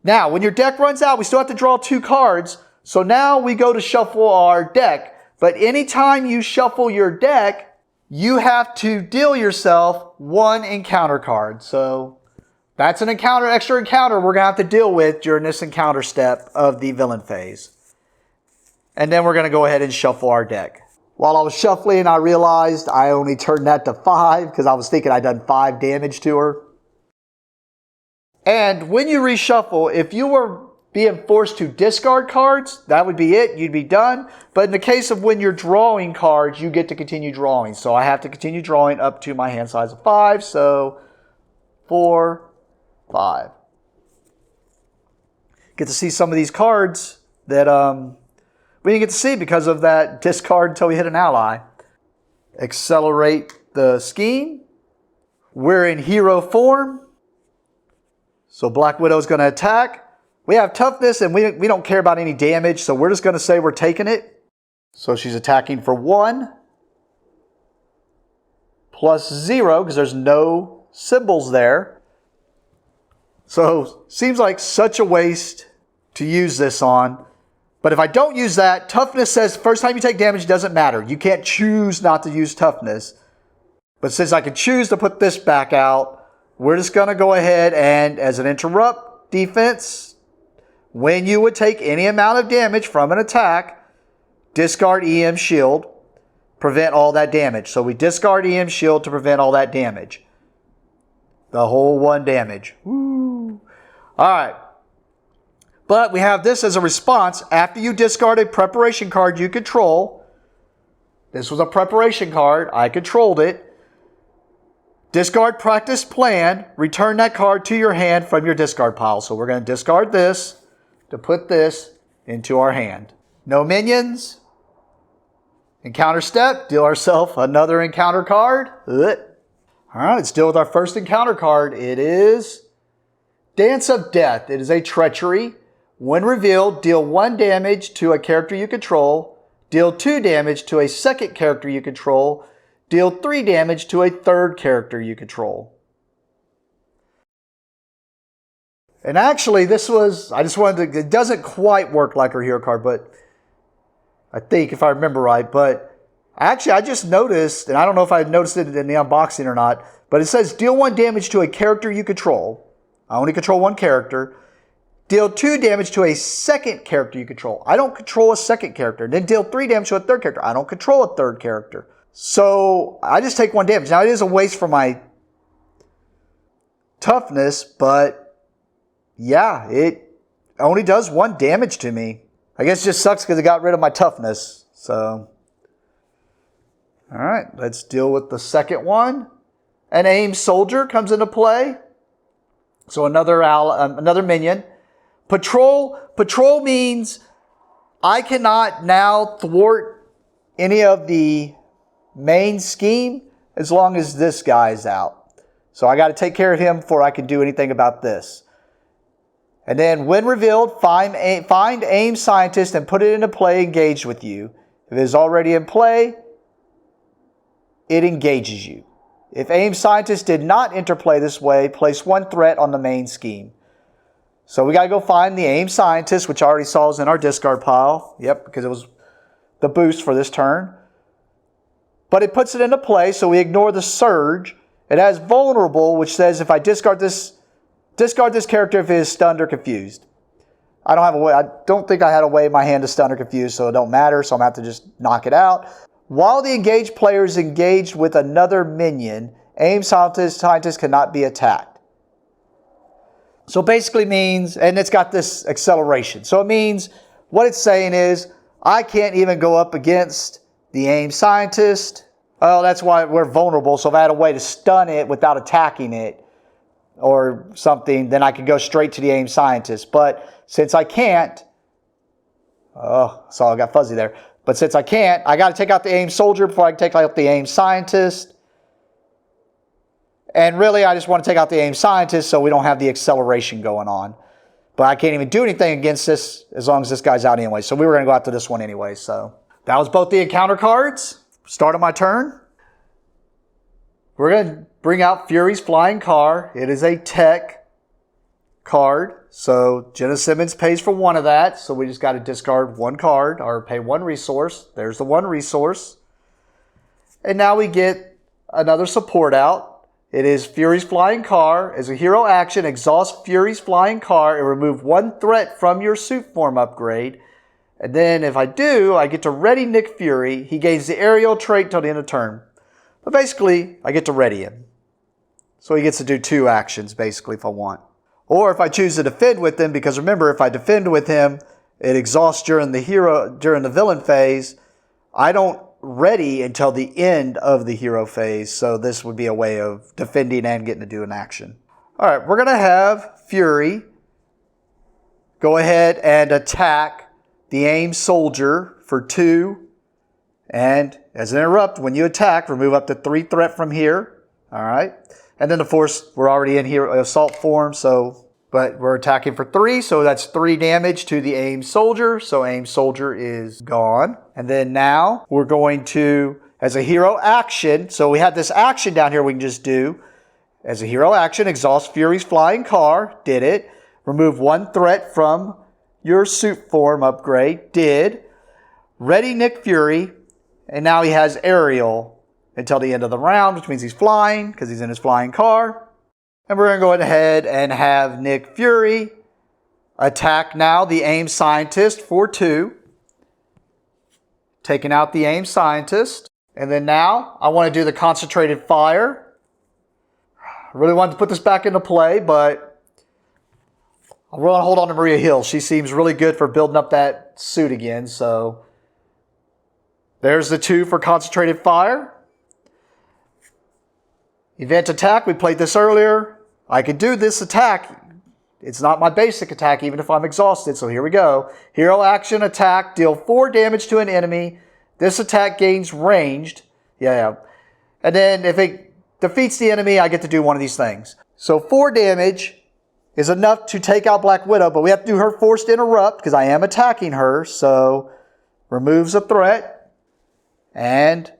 Now, when your deck runs out, we still have to draw 2 cards. So now we go to shuffle our deck. But anytime you shuffle your deck, you have to deal yourself 1 encounter card. So that's an encounter, extra encounter we're going to have to deal with during this encounter step of the villain phase. And then we're going to go ahead and shuffle our deck. While I was shuffling, I realized I only turned that to 5 because I was thinking I'd done 5 damage to her. And when you reshuffle, if you were being forced to discard cards, that would be it. You'd be done. But in the case of when you're drawing cards, you get to continue drawing. So I have to continue drawing up to my hand size of 5. So 4, 5. Get to see some of these cards that we didn't get to see because of that discard until we hit an ally. Accelerate the scheme. We're in hero form. So Black Widow is going to attack. We have toughness and we don't care about any damage. So we're just going to say we're taking it. So she's attacking for 1. Plus 0 because there's no symbols there. So seems like such a waste to use this on. But if I don't use that, toughness says first time you take damage doesn't matter. You can't choose not to use toughness. But since I can choose to put this back out, we're just going to go ahead and as an interrupt defense, when you would take any amount of damage from an attack, discard EM shield, prevent all that damage. So we discard EM shield to prevent all that damage. The whole 1 damage. Woo. All right. But we have this as a response after you discard a preparation card you control. This was a preparation card. I controlled it. Discard practice plan. Return that card to your hand from your discard pile. So we're going to discard this to put this into our hand. No minions. Encounter step. Deal ourselves another encounter card. All right, let's deal with our first encounter card. It is Dance of Death. It is a treachery. When revealed, deal 1 damage to a character you control, deal 2 damage to a second character you control, deal 3 damage to a third character you control. And actually, this was, I just wanted to, it doesn't quite work like our hero card, but I think if I remember right, but actually I just noticed, and I don't know if I noticed it in the unboxing or not, but it says deal 1 damage to a character you control. I only control 1 character. Deal 2 damage to a second character you control. I don't control a second character. Then deal 3 damage to a third character. I don't control a third character. So I just take 1 damage. Now it is a waste for my toughness, but yeah, it only does 1 damage to me. I guess it just sucks because it got rid of my toughness. So, all right, let's deal with the second one. An aim soldier comes into play. So another minion. Patrol means I cannot now thwart any of the main scheme as long as this guy is out. So I got to take care of him before I can do anything about this. And then when revealed, find aim scientist and put it into play engaged with you. If it is already in play, it engages you. If aim scientist did not interplay this way, place 1 threat on the main scheme. So we got to go find the aim scientist, which I already saw is in our discard pile. Yep, because it was the boost for this turn. But it puts it into play, so we ignore the surge. It has vulnerable, which says if I discard this character if it is stunned or confused. I don't think I had a way in my hand to stun or confuse, so it don't matter, so I'm going to have to just knock it out. While the engaged player is engaged with another minion, aim scientist cannot be attacked. So basically means, and it's got this acceleration. So it means, what it's saying is, I can't even go up against the aim scientist. Oh, that's why we're vulnerable, so if I had a way to stun it without attacking it, or something, then I could go straight to the aim scientist. But since I can't, oh, so I got fuzzy there. But since I can't, I got to take out the aim soldier before I can take out the aim scientist. And really, I just want to take out the aim scientist so we don't have the acceleration going on. But I can't even do anything against this as long as this guy's out anyway. So we were going to go after this one anyway. So that was both the encounter cards. Start of my turn. We're going to bring out Fury's Flying Car. It is a tech card. So Jenna Simmons pays for 1 of that. So we just got to discard 1 card or pay 1 resource. There's the 1 resource. And now we get another support out. It is Fury's Flying Car. As a hero action, exhaust Fury's Flying Car and remove 1 threat from your suit form upgrade. And then if I do, I get to ready Nick Fury. He gains the aerial trait until the end of turn. But basically, I get to ready him. So he gets to do 2 actions, basically, if I want. Or if I choose to defend with him, because remember, if I defend with him, it exhausts during the villain phase. I don't ready until the end of the hero phase. So this would be a way of defending and getting to do an action. All right, we're going to have Fury go ahead and attack the aim soldier for 2. And as an interrupt, when you attack, remove up to 3 threat from here. All right. And then, of course, we're already in here assault form, but we're attacking for 3, so that's 3 damage to the aim soldier. So aim soldier is gone. And then now we're going to, as a hero action, so we have this action down here we can just do. As a hero action, exhaust Fury's Flying Car. Did it. Remove 1 threat from your suit form upgrade. Did. Ready Nick Fury. And now he has aerial until the end of the round, which means he's flying because he's in his flying car. And we're going to go ahead and have Nick Fury attack now the aim scientist for 2. Taking out the aim scientist. And then now I want to do the concentrated fire. I really wanted to put this back into play, but I want to hold on to Maria Hill. She seems really good for building up that suit again, so there's the 2 for concentrated fire. Event attack, we played this earlier. I could do this attack. It's not my basic attack even if I'm exhausted, so here we go. Hero action attack, deal 4 damage to an enemy. This attack gains ranged. Yeah. And then if it defeats the enemy, I get to do one of these things. So 4 damage is enough to take out Black Widow, but we have to do her forced interrupt because I am attacking her. So removes a threat. And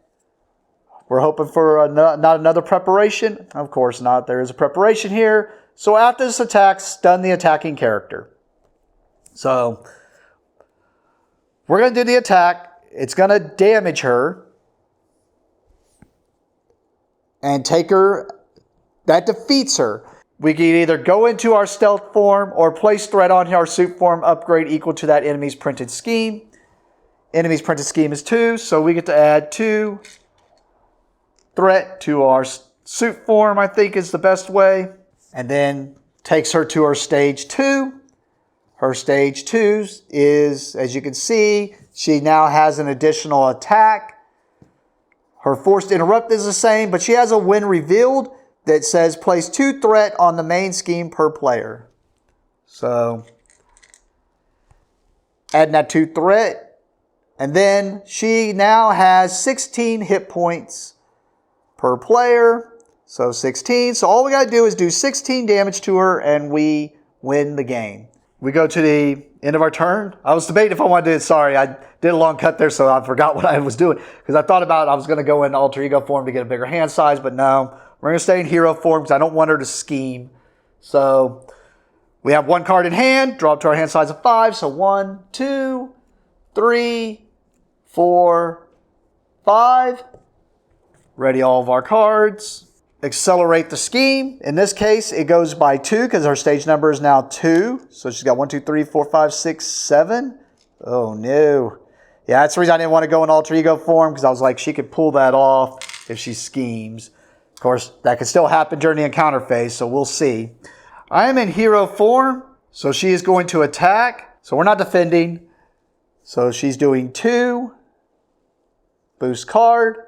we're hoping for not another preparation. Of course not. There is a preparation here. So after this attack, stun the attacking character. So we're going to do the attack. It's going to damage her. And take her. That defeats her. We can either go into our stealth form or place threat on our suit form upgrade equal to that enemy's printed scheme. Enemy's printed scheme is 2, so we get to add 2 threat to our suit form, I think is the best way. And then takes her to her stage 2. Her stage 2 is, as you can see, she now has an additional attack. Her forced interrupt is the same, but she has a when revealed that says place 2 threat on the main scheme per player. So adding that 2 threat. And then she now has 16 hit points per player. So 16. So all we got to do is do 16 damage to her and we win the game. We go to the end of our turn. I was debating if I wanted to, sorry, I did a long cut there, so I forgot what I was doing. Because I thought about I was going to go in alter ego form to get a bigger hand size, but no. We're going to stay in hero form because I don't want her to scheme. So we have 1 card in hand, draw up to our hand size of 5. So 1, 2, 3, 4, 5. Ready all of our cards. Accelerate the scheme. In this case, it goes by 2 because her stage number is now 2. So she's got 1, 2, 3, 4, 5, 6, 7. Oh no. Yeah, that's the reason I didn't want to go in alter ego form because I was like, she could pull that off if she schemes. Of course, that could still happen during the encounter phase, so we'll see. I am in hero form, so she is going to attack. So we're not defending. So she's doing 2. Boost card.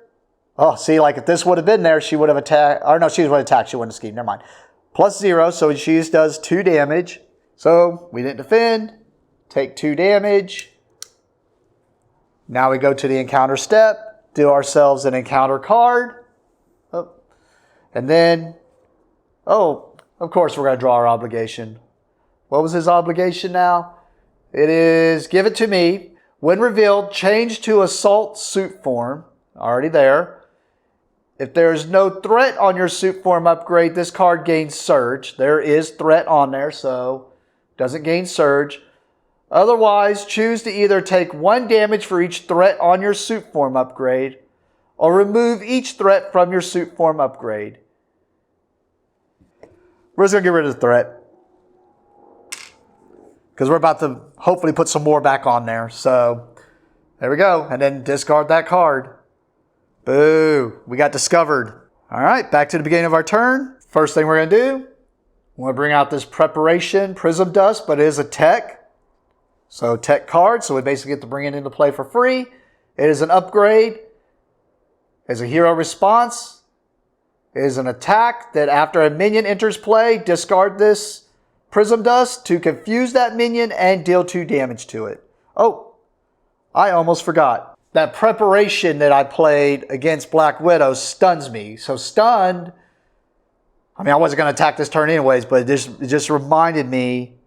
Oh, see, like if this would have been there, she would have attacked. Or no, she would have attacked. She wouldn't have schemed. Never mind. Plus 0, so she just does 2 damage. So we didn't defend. Take 2 damage. Now we go to the encounter step. Do ourselves an encounter card. Oh. And then, oh, of course we're going to draw our obligation. What was his obligation now? It is give it to me. When revealed, change to assault suit form. Already there. If there is no threat on your suit form upgrade, this card gains surge. There is threat on there, so doesn't gain surge. Otherwise, choose to either take 1 damage for each threat on your suit form upgrade or remove each threat from your suit form upgrade. We're just going to get rid of the threat because we're about to hopefully put some more back on there. So there we go. And then discard that card. Boo. We got discovered. All right, back to the beginning of our turn. First thing we're going to do, we're going to bring out this preparation prism dust, but it is a tech. So tech card, so we basically get to bring it into play for free. It is an upgrade. As a hero response, it is an attack that after a minion enters play, discard this prism dust to confuse that minion and deal 2 damage to it. Oh, I almost forgot. That preparation that I played against Black Widow stuns me. So stunned, I mean, I wasn't going to attack this turn anyways, but it just reminded me.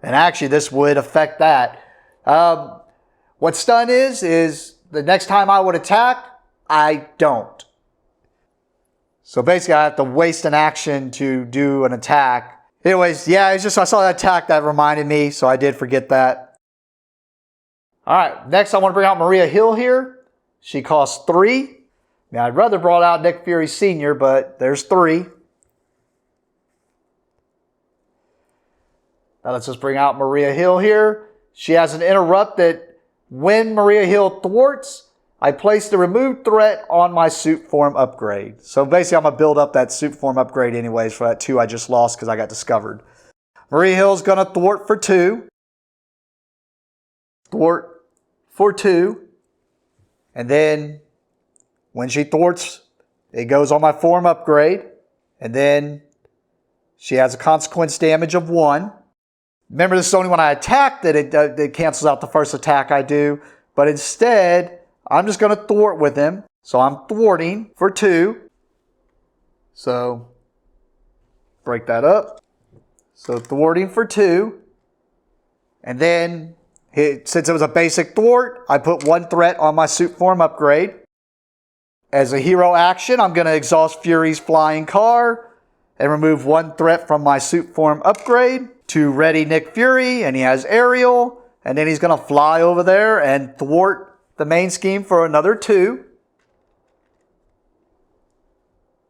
And actually, this would affect that. What stun is the next time I would attack, I don't. So basically, I have to waste an action to do an attack. Anyways, yeah, it's just I saw that attack that reminded me, so I did forget that. All right, next I want to bring out Maria Hill here. She costs 3. Now, I'd rather brought out Nick Fury Sr., but there's 3. Now let's just bring out Maria Hill here. She has an interrupt that when Maria Hill thwarts, I place the removed threat on my suit form upgrade. So basically I'm going to build up that suit form upgrade anyways for that 2 I just lost because I got discovered. Maria Hill's going to thwart for 2. Thwart for 2. And then when she thwarts, it goes on my form upgrade. And then she has a consequence damage of 1. Remember, this is only when I attack that it cancels out the first attack I do. But instead, I'm just going to thwart with him. So I'm thwarting for 2. So break that up. So thwarting for 2. And then, since it was a basic thwart, I put 1 threat on my suit form upgrade. As a hero action, I'm going to exhaust Fury's flying car and remove 1 threat from my suit form upgrade to ready Nick Fury, and he has aerial, and then he's going to fly over there and thwart the main scheme for another 2.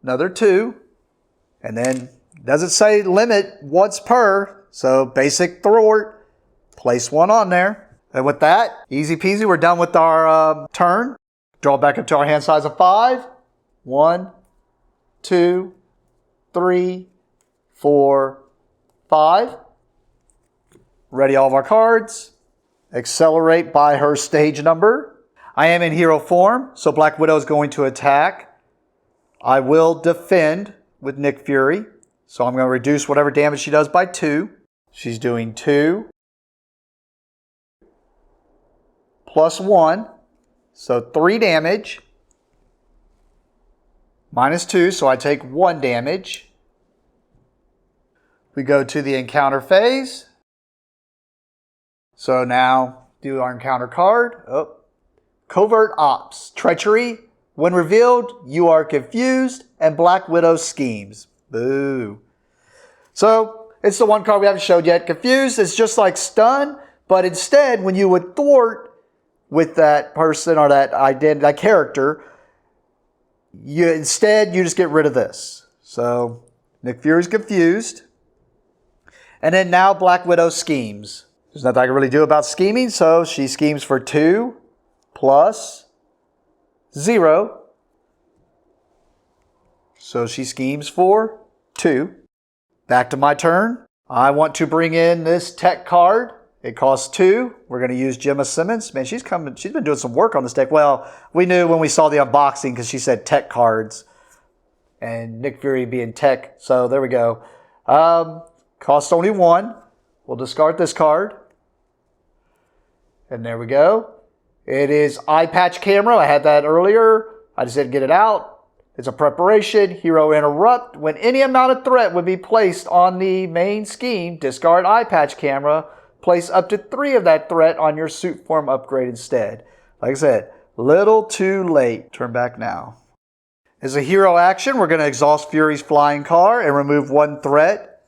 Another 2. And then, doesn't say limit once per, so basic thwart, place 1 on there. And with that, easy peasy, we're done with our turn. Draw back up to our hand size of 5. 1, 2, 3, 4, 5. Ready all of our cards. Accelerate by her stage number. I am in hero form, so Black Widow is going to attack. I will defend with Nick Fury. So I'm going to reduce whatever damage she does by 2. She's doing 2 plus 1. So 3 damage. Minus 2, so I take 1 damage. We go to the encounter phase. So now do our encounter card. Oh. Covert Ops. Treachery. When revealed, you are confused and Black Widow schemes. Boo. So it's the one card we haven't showed yet. Confused is just like stun, but instead when you would thwart with that person or that identity, that character, you just get rid of this. So Nick Fury's confused. And then now Black Widow schemes. There's nothing I can really do about scheming, so she schemes for 2 plus 0. So she schemes for 2. Back to my turn. I want to bring in this tech card. It costs 2. We're going to use Gemma Simmons. Man, she's been doing some work on this deck. Well, we knew when we saw the unboxing because she said tech cards. And Nick Fury being tech. So there we go. Costs only 1. We'll discard this card. And there we go. It is eye patch camera. I had that earlier. I just didn't get it out. It's a preparation. Hero interrupt. When any amount of threat would be placed on the main scheme, discard eye patch camera. Place up to 3 of that threat on your suit form upgrade instead. Like I said, little too late. Turn back now. As a hero action, we're going to exhaust Fury's flying car and remove 1 threat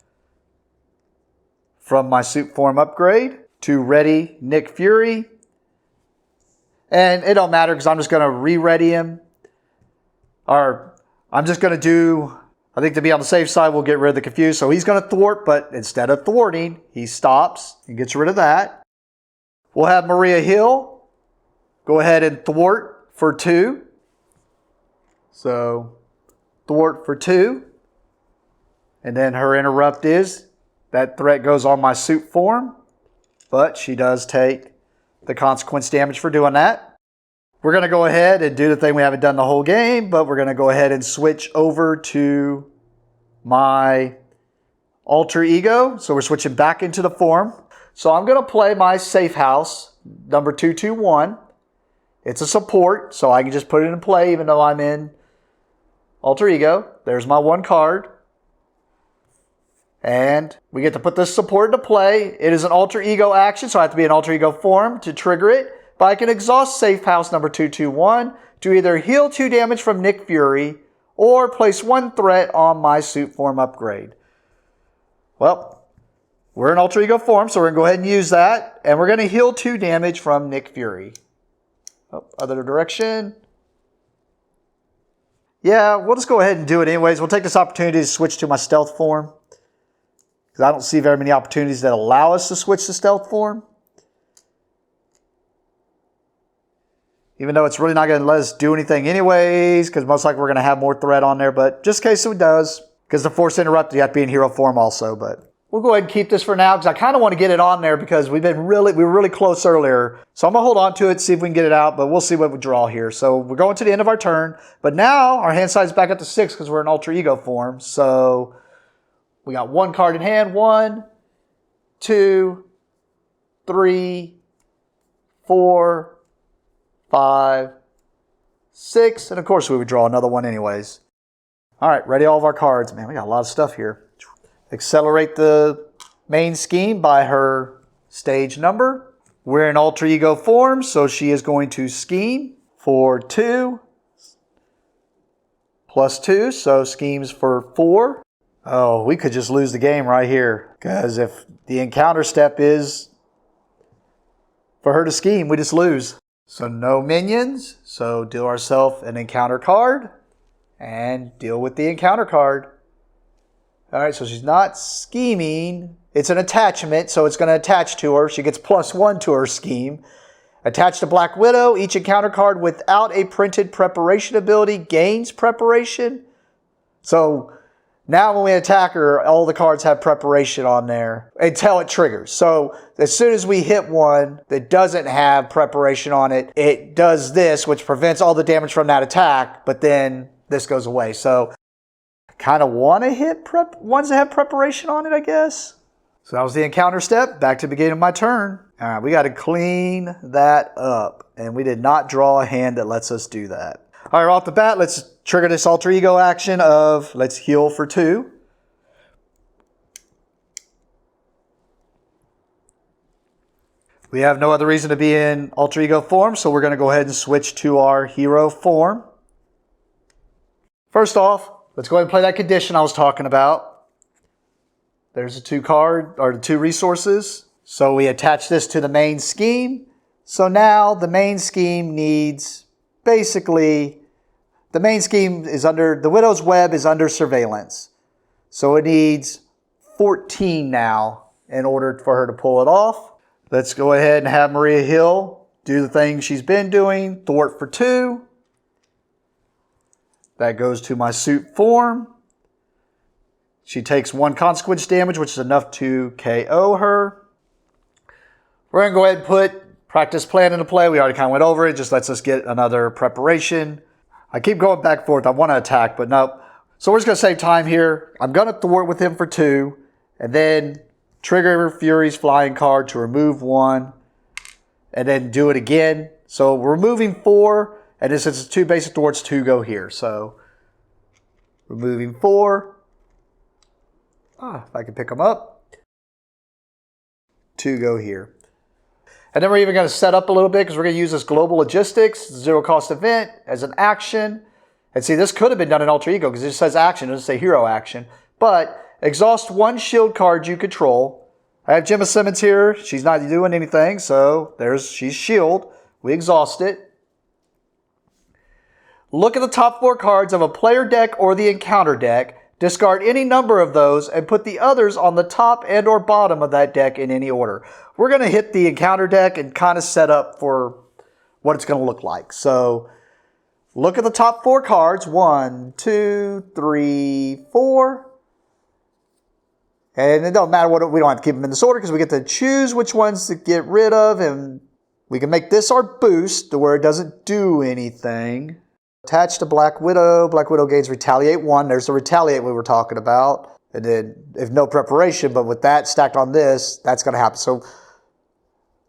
from my suit form upgrade to ready Nick Fury. And it don't matter because I'm just going to re-ready him. Or I'm just going to do, I think to be on the safe side, we'll get rid of the confused. So he's going to thwart, but instead of thwarting, he stops and gets rid of that. We'll have Maria Hill go ahead and thwart for 2. So thwart for 2. And then her interrupt is, that threat goes on my suit form. But she does take the consequence damage for doing that. We're going to go ahead and do the thing we haven't done the whole game, but we're going to go ahead and switch over to my alter ego. So we're switching back into the form. So I'm going to play my safe house, number 221. It's a support, so I can just put it in play even though I'm in alter ego. There's my 1 card. And we get to put this support into play. It is an alter ego action, so I have to be in alter ego form to trigger it. But I can exhaust safe house number 221 to either heal 2 damage from Nick Fury or place 1 threat on my suit form upgrade. Well, we're in alter ego form, so we're going to go ahead and use that. And we're going to heal 2 damage from Nick Fury. Oh, other direction. Yeah, we'll just go ahead and do it anyways. We'll take this opportunity to switch to my stealth form, because I don't see very many opportunities that allow us to switch to stealth form. Even though it's really not going to let us do anything anyways, because most likely we're going to have more threat on there. But just in case it does, because the force interrupted, you have to be in hero form also. But we'll go ahead and keep this for now, because I kind of want to get it on there because we were really close earlier. So I'm going to hold on to it, see if we can get it out, but we'll see what we draw here. So we're going to the end of our turn. But now our hand size is back up to 6 because we're in alter ego form. So we got 1 card in hand. 1, 2, 3, 4, 5, 6, and of course we would draw another one anyways. All right, ready all of our cards. Man, we got a lot of stuff here. Accelerate the main scheme by her stage number. We're in alter ego form, so she is going to scheme for 2 plus 2, so schemes for 4. Oh, we could just lose the game right here, because if the encounter step is for her to scheme, we just lose. So no minions, so deal ourselves an encounter card and deal with the encounter card. All right, so she's not scheming. It's an attachment, so it's going to attach to her. She gets +1 to her scheme. Attached to Black Widow, each encounter card without a printed preparation ability gains preparation. So now when we attack her, all the cards have preparation on there until it triggers. So as soon as we hit one that doesn't have preparation on it, it does this, which prevents all the damage from that attack, but then this goes away. So I kind of want to hit ones that have preparation on it, I guess. So that was the encounter step. Back to the beginning of my turn. All right, we got to clean that up. And we did not draw a hand that lets us do that. All right, off the bat, let's trigger this alter ego action of let's heal for 2. We have no other reason to be in alter ego form, so we're going to go ahead and switch to our hero form. First off, let's go ahead and play that condition I was talking about. There's the 2 resources. So we attach this to the main scheme. So now the main scheme needs, basically, the main scheme is under, the Widow's Web is under surveillance. So it needs 14 now in order for her to pull it off. Let's go ahead and have Maria Hill do the thing she's been doing, thwart for 2. That goes to my suit form. She takes 1 consequence damage, which is enough to KO her. We're going to go ahead and put practice plan into play. We already kind of went over it. Just lets us get another preparation. I keep going back and forth. I want to attack, but nope. So we're just going to save time here. I'm going to thwart with him for 2, and then trigger Fury's flying card to remove 1, and then do it again. So we're removing 4, and since it's 2 basic thwarts, 2 go here. So removing 4. If I can pick them up. 2 go here. And then we're even going to set up a little bit because we're going to use this global logistics, 0 cost event as an action. And see, this could have been done in alter ego because it just says action. It doesn't say hero action. But exhaust 1 shield card you control. I have Gemma Simmons here. She's not doing anything. So she's shield. We exhaust it. Look at the top 4 cards of a player deck or the encounter deck. Discard any number of those and put the others on the top and or bottom of that deck in any order. We're going to hit the encounter deck and kind of set up for what it's going to look like. So look at the top 4 cards. 1, 2, 3, 4. And it don't matter what, we don't have to keep them in this order because we get to choose which ones to get rid of. And we can make this our boost to where it doesn't do anything. Attached to Black Widow. Black Widow gains Retaliate 1. There's the Retaliate we were talking about. And then, if no preparation, but with that stacked on this, that's going to happen. So,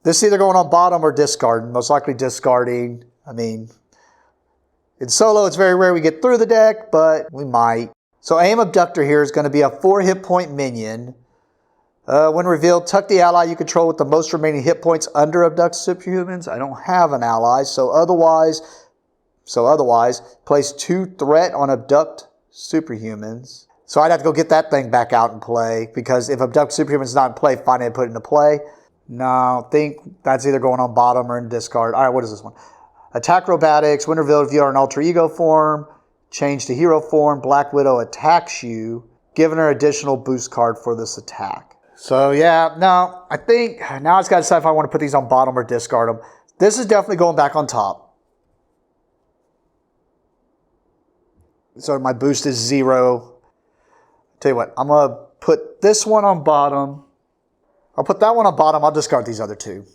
this is either going on bottom or discarding. Most likely discarding. I mean, in solo, it's very rare we get through the deck, but we might. So, Aim Abductor here is going to be a 4 hit point minion. When revealed, tuck the ally you control with the most remaining hit points under Abduct Superhumans. I don't have an ally, so otherwise, place 2 threat on Abduct Superhumans. So I'd have to go get that thing back out and play, because if Abduct Superhuman's not in play, find it and put it into play. No, I think that's either going on bottom or in discard. All right, what is this one? Attack Robotics. When revealed, if you are in alter ego form, change to hero form. Black Widow attacks you, giving her additional boost card for this attack. So yeah, no, I think now I just got to decide if I want to put these on bottom or discard them. This is definitely going back on top. So my boost is 0. Tell you what, I'm going to put this one on bottom. I'll put that one on bottom. I'll discard these other 2.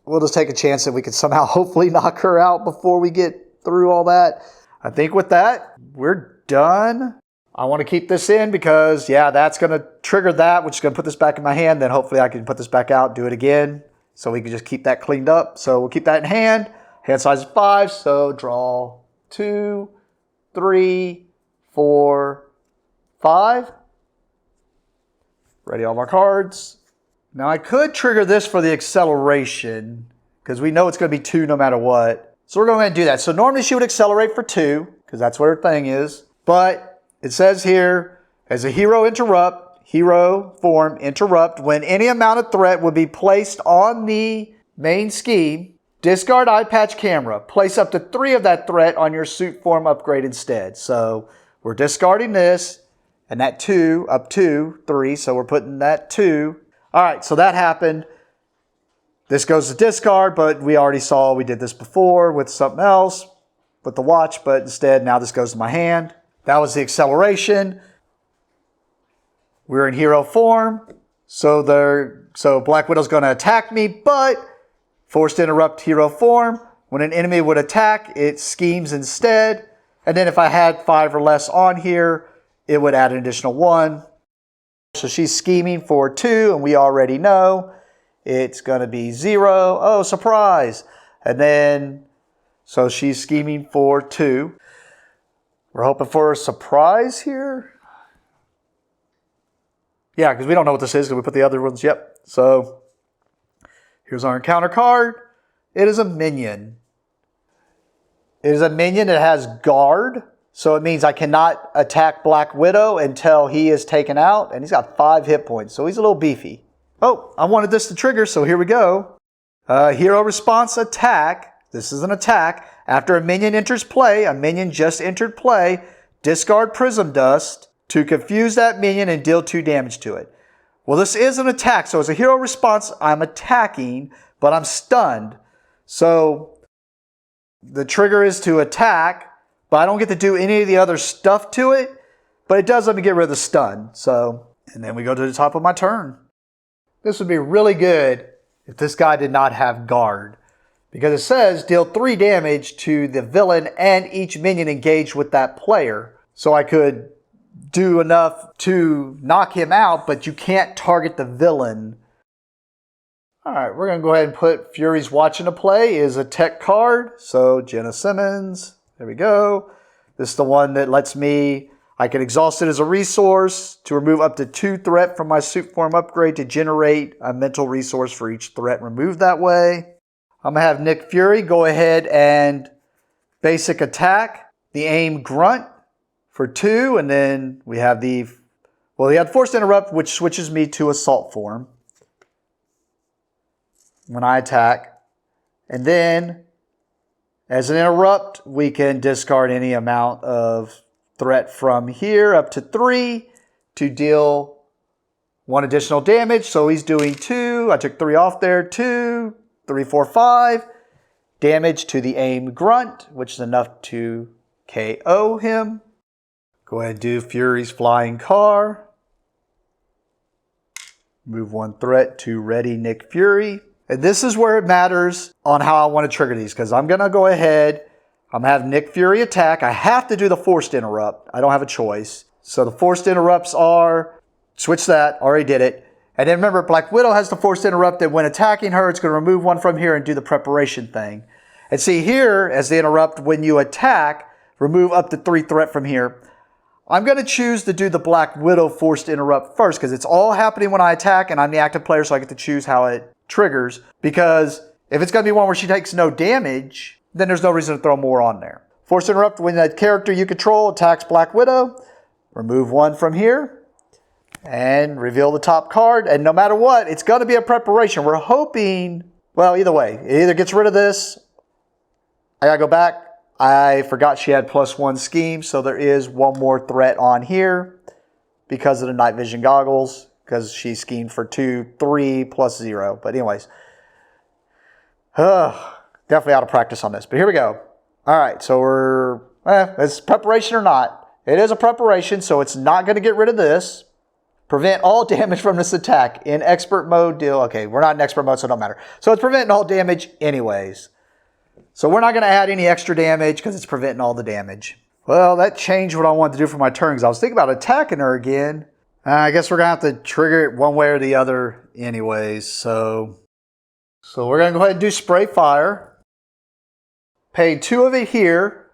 We'll just take a chance that we can somehow hopefully knock her out before we get through all that. I think with that, we're done. I want to keep this in because, yeah, that's going to trigger that, which is going to put this back in my hand. Then hopefully I can put this back out, do it again, so we can just keep that cleaned up. So we'll keep that in hand. Hand size is 5, so draw 2, 3, 4, 5. Ready all my cards. Now I could trigger this for the acceleration because we know it's going to be 2 no matter what. So we're going to go ahead and do that. So normally she would accelerate for 2 because that's what her thing is. But it says here, as a hero interrupt, hero form interrupt, when any amount of threat would be placed on the main scheme, discard eye patch camera. Place up to 3 of that threat on your suit form upgrade instead. So we're discarding this and that 2 up to 3. So we're putting that 2. All right, so that happened. This goes to discard, but we already saw we did this before with something else with the watch, but instead now this goes to my hand. That was the acceleration. We're in hero form. So Black Widow's going to attack me, but forced to interrupt hero form. When an enemy would attack, it schemes instead. And then if I had 5 or less on here, it would add an additional 1. So she's scheming for 2, and we already know it's going to be 0. Oh, surprise. And then, so she's scheming for 2. We're hoping for a surprise here. Yeah, because we don't know what this is because we put the other ones. Yep. So here's our encounter card. It is a minion. It is a minion that has guard. So it means I cannot attack Black Widow until he is taken out. And he's got 5 hit points. So he's a little beefy. Oh, I wanted this to trigger. So here we go. Hero response attack. This is an attack. After a minion enters play, a minion just entered play, discard Prism Dust to confuse that minion and deal 2 damage to it. Well, this is an attack. So as a hero response, I'm attacking, but I'm stunned. So the trigger is to attack, but I don't get to do any of the other stuff to it, but it does let me get rid of the stun. So, and then we go to the top of my turn. This would be really good if this guy did not have guard, because it says deal 3 damage to the villain and each minion engaged with that player. So I could do enough to knock him out, but you can't target the villain. All right, we're going to go ahead and put Fury's Watch into play. Is a tech card. So Jenna Simmons. There we go. This is the one that lets me, I can exhaust it as a resource to remove up to 2 threat from my suit form upgrade to generate a mental resource for each threat removed that way. I'm going to have Nick Fury go ahead and basic attack the aim grunt for 2. And then we have the forced interrupt, which switches me to assault form when I attack. And then as an interrupt, we can discard any amount of threat from here up to 3 to deal 1 additional damage. So he's doing 2. I took 3 off there. 2, 3, 4, 5. Damage to the aim grunt, which is enough to KO him. Go ahead and do Fury's flying car. Move 1 threat to ready Nick Fury. And this is where it matters on how I want to trigger these, because I'm going to go ahead. I'm going to have Nick Fury attack. I have to do the forced interrupt. I don't have a choice. So the forced interrupts are, switch that, already did it. And then remember, Black Widow has the forced interrupt that when attacking her, it's going to remove 1 from here and do the preparation thing. And see here, as the interrupt, when you attack, remove up to 3 threat from here. I'm going to choose to do the Black Widow forced interrupt first because it's all happening when I attack and I'm the active player, so I get to choose how it triggers. Because if it's going to be one where she takes no damage, then there's no reason to throw more on there. Forced interrupt when the character you control attacks Black Widow. Remove 1 from here and reveal the top card. And no matter what, it's going to be a preparation. We're hoping, well, either way, it either gets rid of this. I got to go back. I forgot she had +1 scheme, so there is 1 more threat on here because of the night vision goggles, because she schemed for 2, 3 plus 0. But anyways, definitely out of practice on this. But here we go. All right, so we're, it's preparation or not. It is a preparation, so it's not going to get rid of this. Prevent all damage from this attack. In expert mode, deal. Okay, we're not in expert mode, so it don't matter. So it's preventing all damage anyways. So we're not going to add any extra damage because it's preventing all the damage. Well, that changed what I wanted to do for my turn because I was thinking about attacking her again. I guess we're going to have to trigger it one way or the other anyways. So we're going to go ahead and do spray fire. Pay 2 of it here.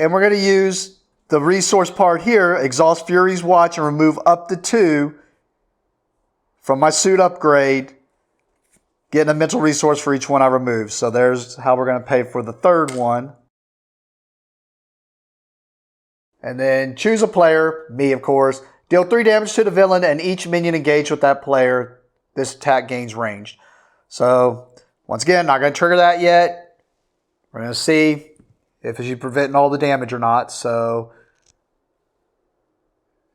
And we're going to use the resource part here, exhaust Fury's watch and remove up to 2 from my suit upgrade, getting a mental resource for each one I remove. So there's how we're going to pay for the third one. And then choose a player, me of course. Deal 3 damage to the villain and each minion engaged with that player. This attack gains ranged. So once again, not going to trigger that yet. We're going to see if she's preventing all the damage or not. So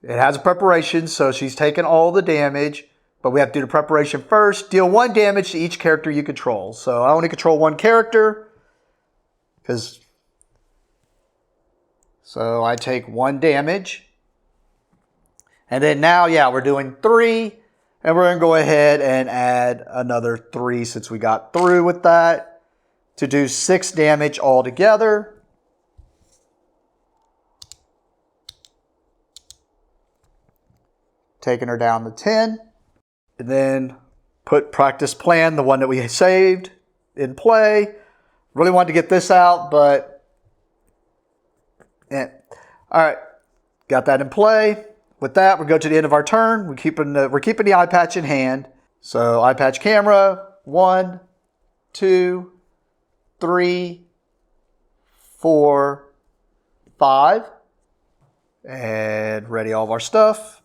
it has a preparation, so she's taking all the damage, but we have to do the preparation first. Deal 1 damage to each character you control. So I only control 1 character, so I take 1 damage. And then now, yeah, we're doing 3, and we're going to go ahead and add another 3 since we got through with that to do 6 damage altogether. Taking her down to 10. And then put practice plan, the one that we saved, in play. Really wanted to get this out, but yeah. All right, got that in play. With that, we go to the end of our turn. We're keeping the eye patch in hand. So eye patch camera, 1, 2, 3, 4, 5. And ready all of our stuff.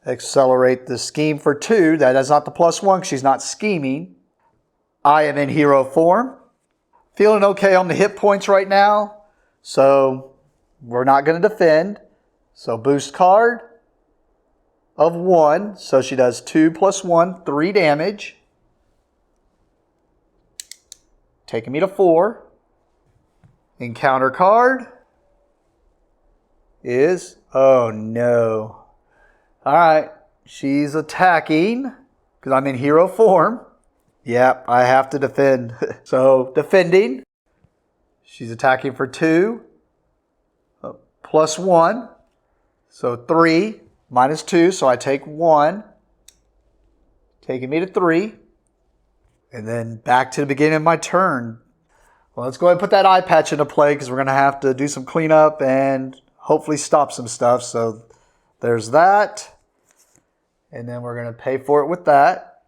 Accelerate the scheme for 2. That is not the +1 because she's not scheming. I am in hero form. Feeling okay on the hit points right now. So we're not going to defend. So boost card of 1. So she does 2 + 1, 3 damage. Taking me to 4. Encounter card is, oh no. All right, she's attacking because I'm in hero form. Yep, I have to defend. So defending, she's attacking for 2, +1, so 3 minus 2, so I take 1, taking me to 3, and then back to the beginning of my turn. Well, let's go ahead and put that eye patch into play because we're going to have to do some cleanup and hopefully stop some stuff. So there's that. And then we're going to pay for it with that.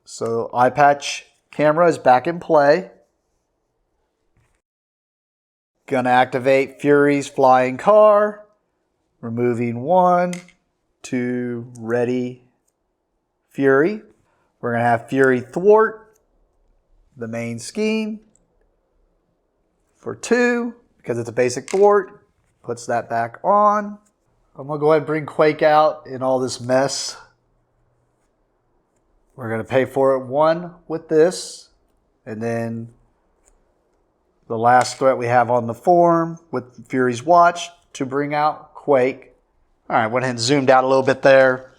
So eye patch camera is back in play. Going to activate Fury's flying car. Removing 1 to ready Fury. We're going to have Fury thwart the main scheme for 2 because it's a basic thwart. Puts that back on. I'm going to go ahead and bring Quake out in all this mess. We're going to pay for it 1 with this. And then the last threat we have on the form with Fury's watch to bring out Quake. All right, went ahead and zoomed out a little bit there.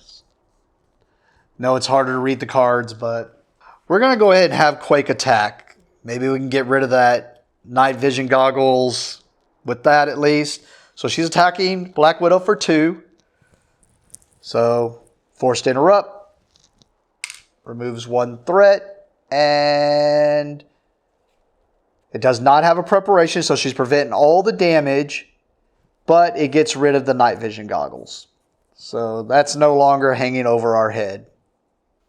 No, it's harder to read the cards, but we're going to go ahead and have Quake attack. Maybe we can get rid of that night vision goggles with that at least. So she's attacking Black Widow for 2. So forced interrupt. Removes 1 threat. And it does not have a preparation, so she's preventing all the damage. But it gets rid of the night vision goggles. So that's no longer hanging over our head.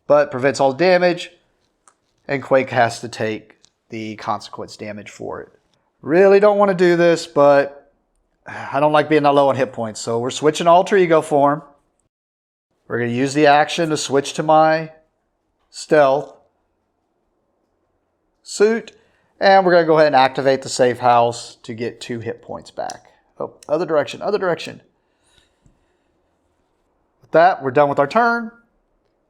But prevents all damage. And Quake has to take the consequence damage for it. Really don't want to do this, but I don't like being that low on hit points. So we're switching alter ego form. We're going to use the action to switch to my stealth suit. And we're going to go ahead and activate the safe house to get 2 hit points back. Oh, other direction, other direction. With that, we're done with our turn.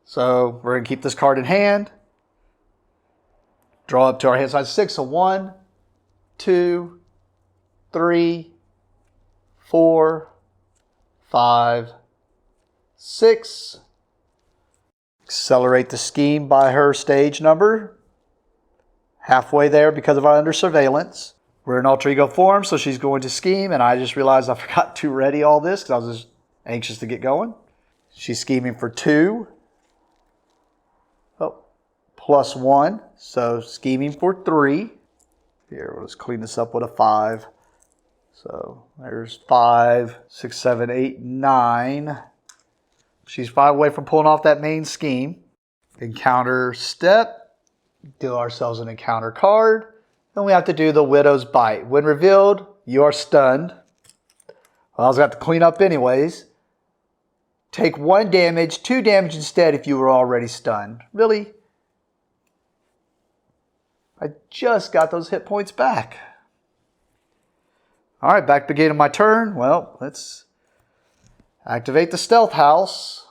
So we're going to keep this card in hand. Draw up to our hand size 6. So 1, 2, 3, 4, 5, 6. Accelerate the scheme by her stage number. Halfway there because of our under surveillance. We're in alter ego form, so she's going to scheme, and I just realized I forgot to ready all this because I was just anxious to get going. She's scheming for 2. Oh, +1, so scheming for 3. Here, we'll just clean this up with a 5. So there's 5, 6, 7, 8, 9. She's 5 away from pulling off that main scheme. Encounter step. Deal ourselves an encounter card. Then we have to do the Widow's Bite. When revealed, you are stunned. Well, I was going to have to clean up anyways. Take 1 damage, 2 damage instead if you were already stunned. Really? I just got those hit points back. All right, back to the beginning of my turn. Well, let's activate the Stealth House.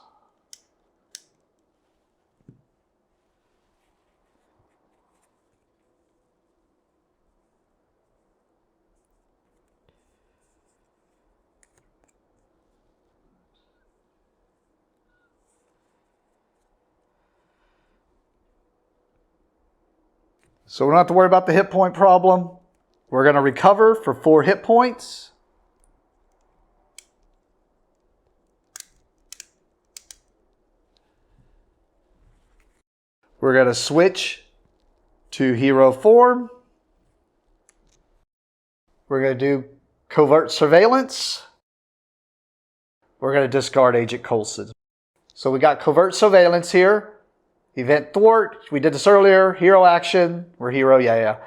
So we don't have to worry about the hit point problem. We're going to recover for 4 hit points. We're going to switch to hero form. We're going to do covert surveillance. We're going to discard Agent Coulson. So we got covert surveillance here. Event thwart, we did this earlier. Hero action, we're hero, yeah.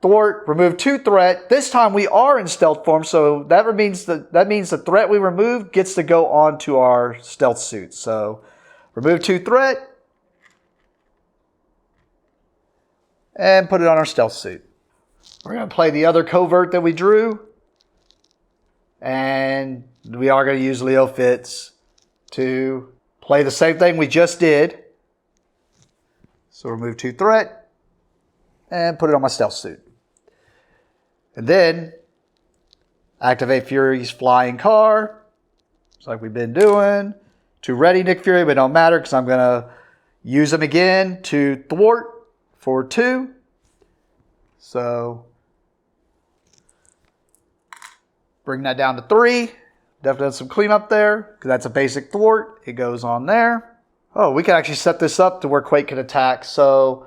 Thwart, remove 2 threat. This time we are in stealth form, so that means the threat we removed gets to go onto our stealth suit. So remove 2 threat and put it on our stealth suit. We're going to play the other covert that we drew, and we are going to use Leo Fitz to play the same thing we just did. So remove 2 threat and put it on my stealth suit. And then activate Fury's flying car, just like we've been doing, to ready Nick Fury, but it don't matter because I'm going to use him again to thwart for 2. So bring that down to 3. Definitely some cleanup there because that's a basic thwart. It goes on there. Oh, we can actually set this up to where Quake can attack. So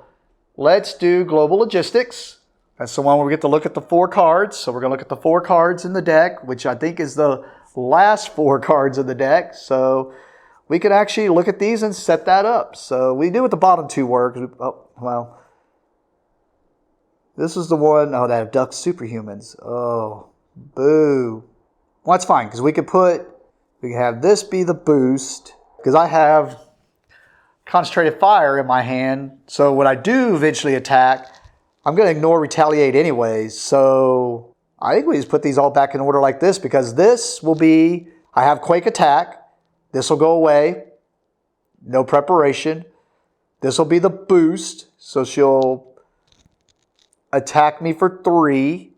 let's do Global Logistics. That's the one where we get to look at the 4 cards. So we're going to look at the 4 cards in the deck, which I think is the last 4 cards of the deck. So we can actually look at these and set that up. So we do what the bottom 2 work. Oh, well. This is the one, oh, that abducts superhumans. Oh, boo. Well, that's fine, because we can have this be the boost, because I have Concentrated Fire in my hand, so when I do eventually attack, I'm going to ignore Retaliate anyways. So I think we just put these all back in order like this, because this will be, I have Quake attack, this will go away, no preparation. This will be the boost, so she'll attack me for 3,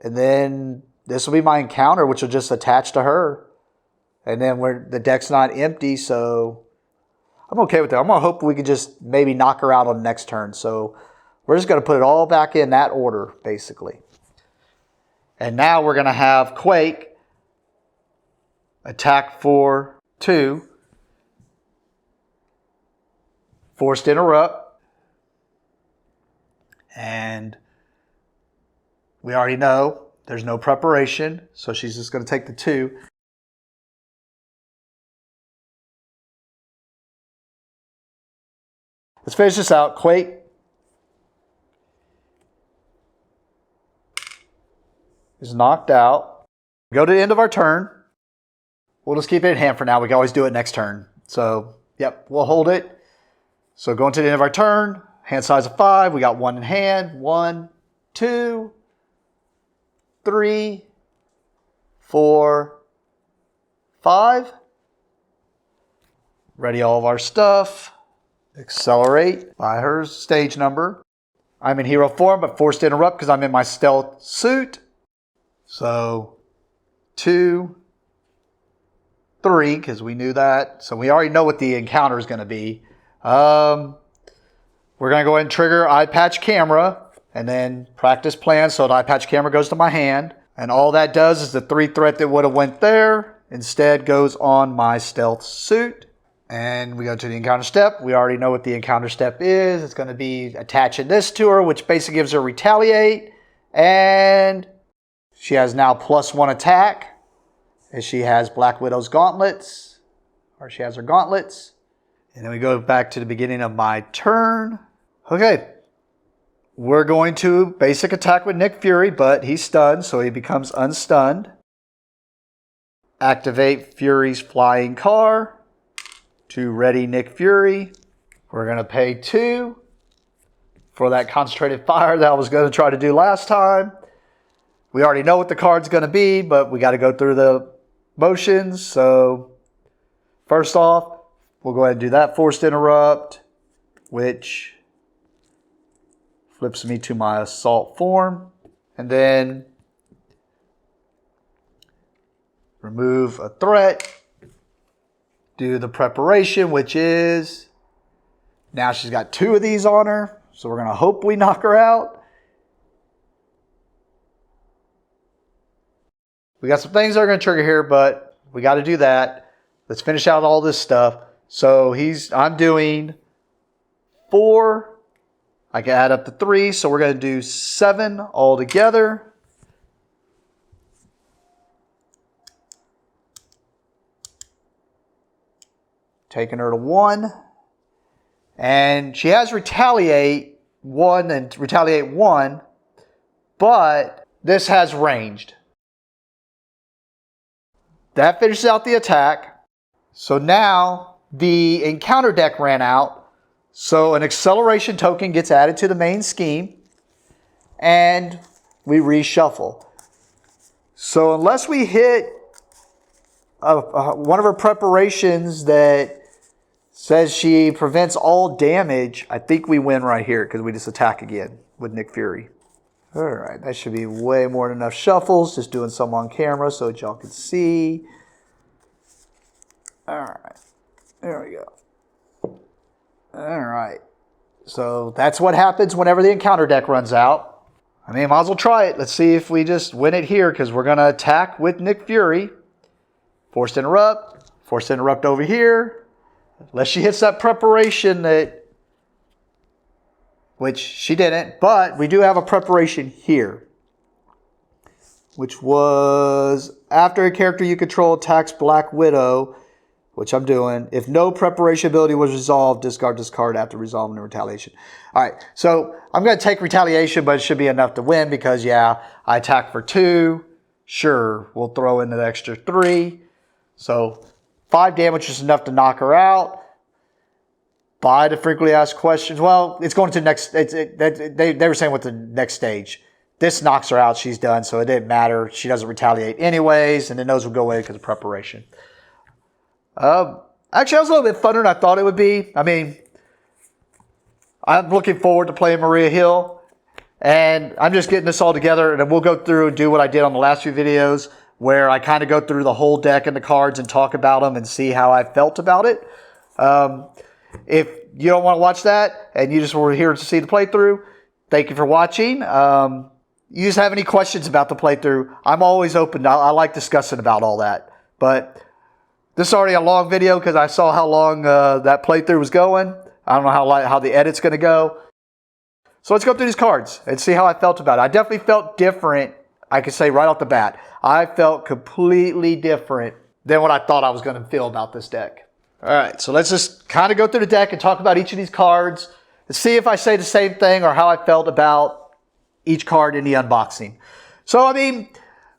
and then this will be my encounter, which will just attach to her. And then the deck's not empty, so I'm okay with that. I'm going to hope we could just maybe knock her out on the next turn. So we're just going to put it all back in that order, basically. And now we're going to have Quake attack for 2. Forced interrupt. And we already know there's no preparation, so she's just going to take the 2. Let's finish this out. Quake is knocked out. Go to the end of our turn. We'll just keep it in hand for now. We can always do it next turn. So, yep, we'll hold it. So going to the end of our turn, hand size of 5. We got 1 in hand. 1, 2, 3, 4, 5. Ready all of our stuff. Accelerate by her stage number. I'm in hero form, but forced to interrupt because I'm in my stealth suit. So 2, 3, because we knew that. So we already know what the encounter is going to be. We're going to go ahead and trigger eye patch camera and then practice plan. So the eye patch camera goes to my hand. And all that does is the 3 threat that would have went there instead goes on my stealth suit. And we go to the encounter step. We already know what the encounter step is. It's going to be attaching this to her, which basically gives her retaliate. And She has now +1 attack, as she has Black Widow's gauntlets, or she has her gauntlets. And then we go back to the beginning of my turn. Okay, we're going to basic attack with Nick Fury, but he's stunned, so he becomes unstunned. Activate Fury's flying car to ready Nick Fury. We're going to pay 2 for that concentrated fire that I was going to try to do last time. We already know what the card's going to be, but we got to go through the motions. So first off, we'll go ahead and do that forced interrupt, which flips me to my assault form. And then remove a threat. Do the preparation, which is, now she's got 2 of these on her. So we're going to hope we knock her out. We got some things that are going to trigger here, but we got to do that. Let's finish out all this stuff. So I'm doing 4. I can add up to 3. So we're going to do 7 altogether. Taking her to 1. And she has retaliate 1 and retaliate 1. But this has ranged. That finishes out the attack. So now the encounter deck ran out. So an acceleration token gets added to the main scheme. And we reshuffle. So unless we hit one of her preparations that says she prevents all damage, I think we win right here because we just attack again with Nick Fury. All right, that should be way more than enough shuffles. Just doing some on camera so that y'all can see. All right, there we go. All right, so that's what happens whenever the encounter deck runs out. I mean, might as well try it. Let's see if we just win it here because we're going to attack with Nick Fury. Forced interrupt over here. Unless she hits that preparation which she didn't, but we do have a preparation here, which was after a character you control attacks Black Widow, which I'm doing. If no preparation ability was resolved, discard this card after resolving the retaliation. All right, so I'm going to take retaliation, but it should be enough to win because, yeah, I attack for 2. Sure, we'll throw in the extra 3. So 5 damage is enough to knock her out. Buy the frequently asked questions. Well, it's going to the next. They were saying with the next stage. This knocks her out. She's done. So it didn't matter. She doesn't retaliate anyways. And then those will go away because of preparation. Actually, that was a little bit funner than I thought it would be. I mean, I'm looking forward to playing Maria Hill. And I'm just getting this all together. And then we'll go through and do what I did on the last few videos, where I kind of go through the whole deck and the cards and talk about them and see how I felt about it. If you don't want to watch that and you just were here to see the playthrough, thank you for watching. You just have any questions about the playthrough, I'm always open. I like discussing about all that. But this is already a long video because I saw how long that playthrough was going. I don't know how the edit's going to go. So let's go through these cards and see how I felt about it. I definitely felt different. I could say right off the bat, I felt completely different than what I thought I was going to feel about this deck. All right, so let's just kind of go through the deck and talk about each of these cards and see if I say the same thing or how I felt about each card in the unboxing. So, I mean,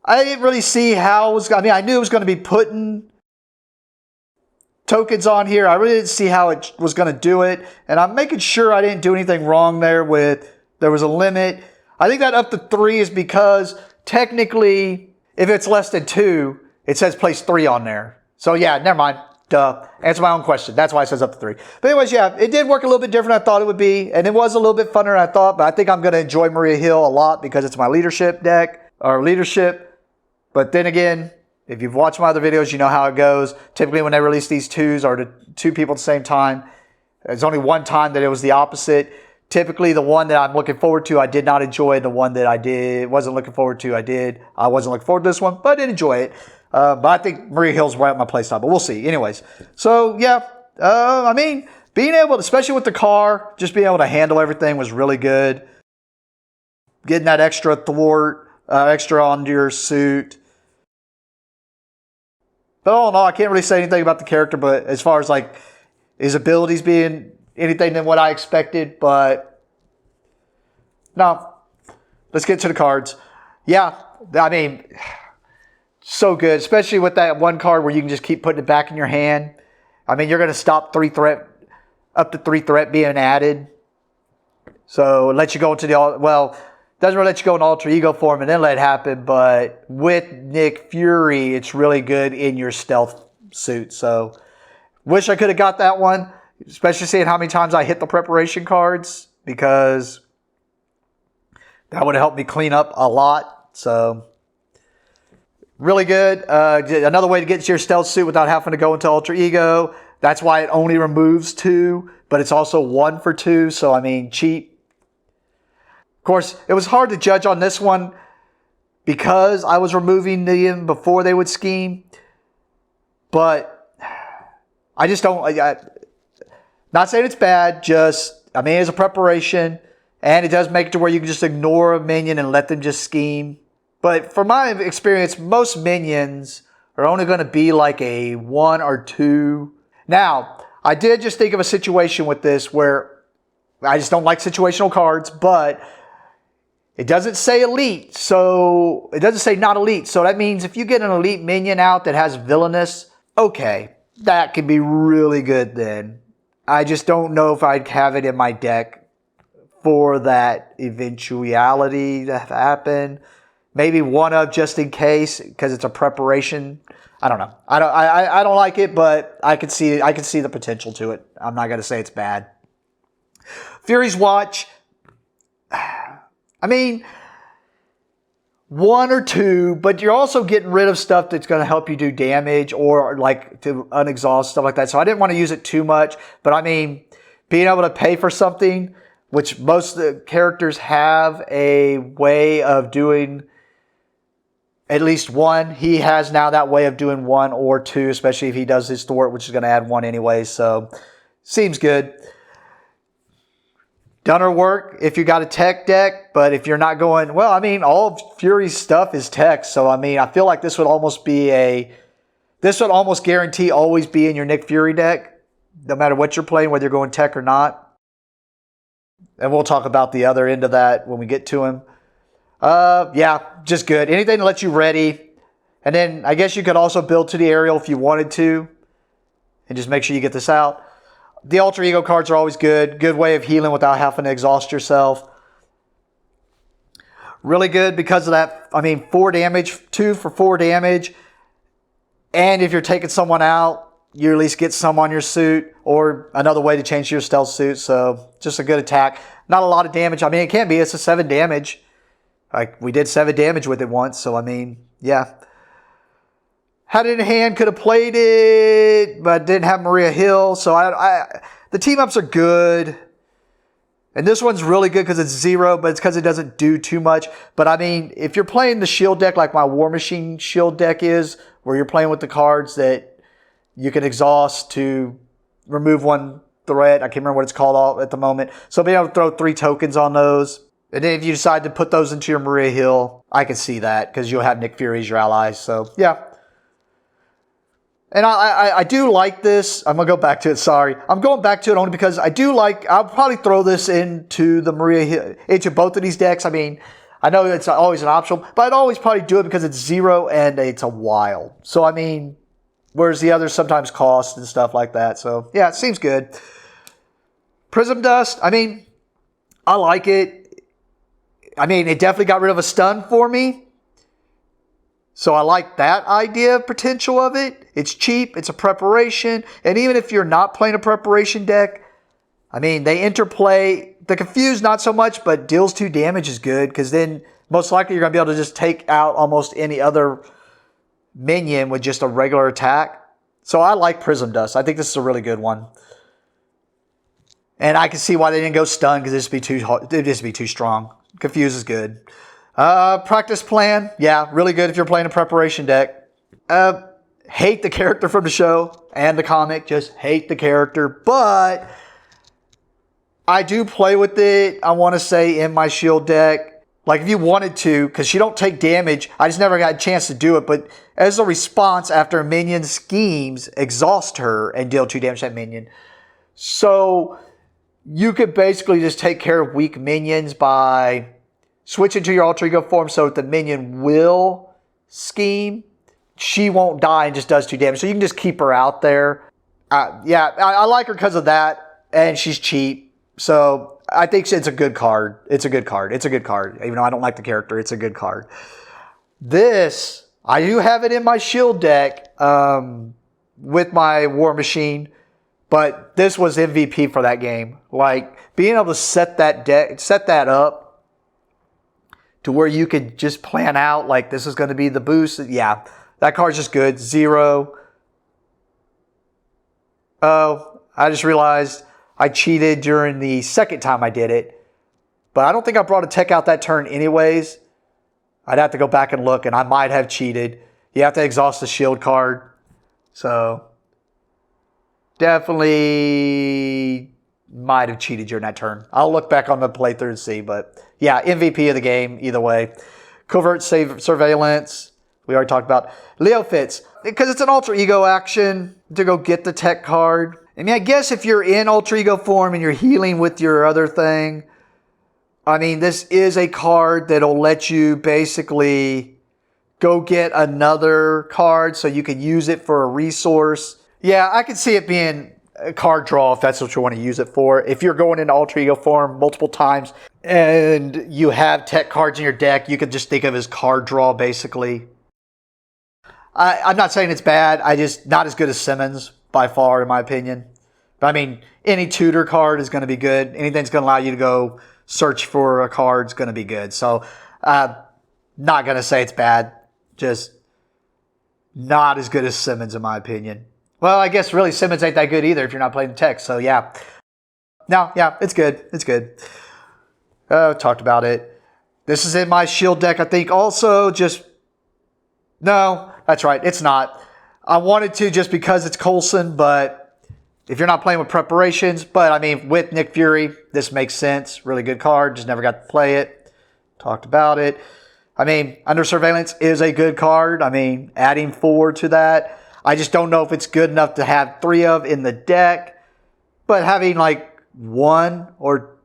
I didn't really see how it was. I mean, I knew it was going to be putting tokens on here. I really didn't see how it was going to do it. And I'm making sure I didn't do anything wrong there there was a limit. I think that up to 3 is because technically, if it's less than 2, it says place 3 on there. So yeah, never mind. Duh. Answer my own question. That's why it says up to 3. But anyways, yeah, it did work a little bit different than I thought it would be. And it was a little bit funner than I thought. But I think I'm going to enjoy Maria Hill a lot because it's my leadership deck, or leadership. But then again, if you've watched my other videos, you know how it goes. Typically when they release these 2s or the 2 people at the same time, there's only one time that it was the opposite. Typically the one that I'm looking forward to, I did not enjoy. The one that I wasn't looking forward to, I did. I wasn't looking forward to this one, but I did enjoy it. But I think Maria Hill's right up my playstyle, but we'll see. Anyways, so yeah, I mean, being able to, especially with the car, just being able to handle everything was really good. Getting that extra thwart extra on your suit. But all in all, I can't really say anything about the character, but as far as like his abilities being anything than what I expected, but no. Let's get to the cards. Yeah, I mean, so good, especially with that one card where you can just keep putting it back in your hand. I mean, you're going to stop up to 3 threat being added. So it lets you go into doesn't really let you go in alter ego form and then let it happen, but with Nick Fury, it's really good in your stealth suit. So wish I could have got that one, especially seeing how many times I hit the preparation cards, because that would have helped me clean up a lot. So really good. Another way to get to your stealth suit without having to go into alter ego. That's why it only removes 2, but it's also 1 for 2. So, I mean, cheap. Of course, it was hard to judge on this one because I was removing them before they would scheme. But I just don't... not saying it's bad, I mean, it's a preparation. And it does make it to where you can just ignore a minion and let them just scheme. But from my experience, most minions are only going to be like a 1 or 2. Now, I did just think of a situation with this where I just don't like situational cards, but it doesn't say elite, so it doesn't say not elite. So that means if you get an elite minion out that has villainous, okay, that could be really good then. I just don't know if I'd have it in my deck for that eventuality to happen. Maybe one of just in case, because it's a preparation. I don't know. I don't like it, but I can see the potential to it. I'm not gonna say it's bad. Fury's Watch. I mean, 1 or 2, but you're also getting rid of stuff that's going to help you do damage or like to unexhaust, stuff like that. So I didn't want to use it too much, but I mean, being able to pay for something, which most of the characters have a way of doing at least 1. He has now that way of doing 1 or 2, especially if he does his thwart, which is going to add 1 anyway. So seems good. Done her work if you got a tech deck, but if you're not going, well, I mean, all of Fury's stuff is tech. So, I mean, I feel like this would almost guarantee always be in your Nick Fury deck, no matter what you're playing, whether you're going tech or not. And we'll talk about the other end of that when we get to him. Yeah, just good. Anything to let you ready. And then I guess you could also build to the aerial if you wanted to. And just make sure you get this out. The alter ego cards are always good. Good way of healing without having to exhaust yourself. Really good because of that. I mean, 4 damage, 2 for 4 damage. And if you're taking someone out, you at least get some on your suit or another way to change your stealth suit. So just a good attack. Not a lot of damage. I mean, it can be. It's a 7 damage. Like we did 7 damage with it once. So, I mean, yeah. Had it in hand, could have played it, but didn't have Maria Hill. So the team-ups are good. And this one's really good because it's 0, but it's because it doesn't do too much. But I mean, if you're playing the shield deck like my War Machine shield deck is, where you're playing with the cards that you can exhaust to remove 1 threat. I can't remember what it's called at the moment. So being able to throw 3 tokens on those. And then if you decide to put those into your Maria Hill, I can see that because you'll have Nick Fury as your allies. So, yeah. And I do like this. I'm going to go back to it. Sorry. I'm going back to it only because I'll probably throw this into the Maria Hill, into both of these decks. I mean, I know it's always an optional, but I'd always probably do it because it's 0 and it's a wild. So, I mean, whereas the others sometimes cost and stuff like that. So, yeah, it seems good. Prism Dust, I mean, I like it. I mean, it definitely got rid of a stun for me. So I like that idea, potential of it. It's cheap. It's a preparation. And even if you're not playing a preparation deck, I mean, they interplay. The Confuse, not so much, but deals 2 damage is good because then most likely you're going to be able to just take out almost any other minion with just a regular attack. So I like Prism Dust. I think this is a really good one. And I can see why they didn't go stun because it'd just be too strong. Confuse is good. Practice Plan, yeah, really good if you're playing a preparation deck. Hate the character from the show and the comic, just hate the character, but I do play with it, I want to say, in my shield deck. Like if you wanted to, because she don't take damage, I just never got a chance to do it, but as a response after a minion schemes, exhaust her and deal 2 damage to that minion. So you could basically just take care of weak minions by switching to your alter ego form so that the minion will scheme. She won't die and just does 2 damage. So you can just keep her out there. I like her because of that, and she's cheap. So I think it's a good card. It's a good card. It's a good card. Even though I don't like the character, it's a good card. This, I do have it in my shield deck with my War Machine, but this was MVP for that game. Like being able to set that up to where you could just plan out like this is going to be the boost. Yeah, that card's just good. 0. Oh, I just realized I cheated during the second time I did it. But I don't think I brought a tech out that turn anyways. I'd have to go back and look, and I might have cheated. You have to exhaust the shield card. So, definitely might have cheated during that turn. I'll look back on the playthrough and see. But, yeah, MVP of the game either way. Covert Surveillance. We already talked about. Leo fits. Because it's an alter ego action to go get the tech card. I mean, I guess if you're in alter ego form and you're healing with your other thing, I mean, this is a card that'll let you basically go get another card so you can use it for a resource. Yeah, I can see it being a card draw if that's what you want to use it for. If you're going into alter ego form multiple times and you have tech cards in your deck, you can just think of it as card draw basically. I'm not saying it's bad. I just not as good as Simmons by far, in my opinion. But I mean, any tutor card is going to be good. Anything that's going to allow you to go search for a card is going to be good. So, not going to say it's bad. Just not as good as Simmons, in my opinion. Well, I guess really Simmons ain't that good either if you're not playing text. So yeah, no, yeah, it's good. It's good. Talked about it. This is in my shield deck, I think. Also, just no, that's right. It's not. I wanted to just because it's Coulson, but if you're not playing with preparations, but I mean, with Nick Fury, this makes sense. Really good card. Just never got to play it. Talked about it. I mean, Under Surveillance is a good card. I mean, adding 4 to that. I just don't know if it's good enough to have 3 of in the deck. But having like 1 or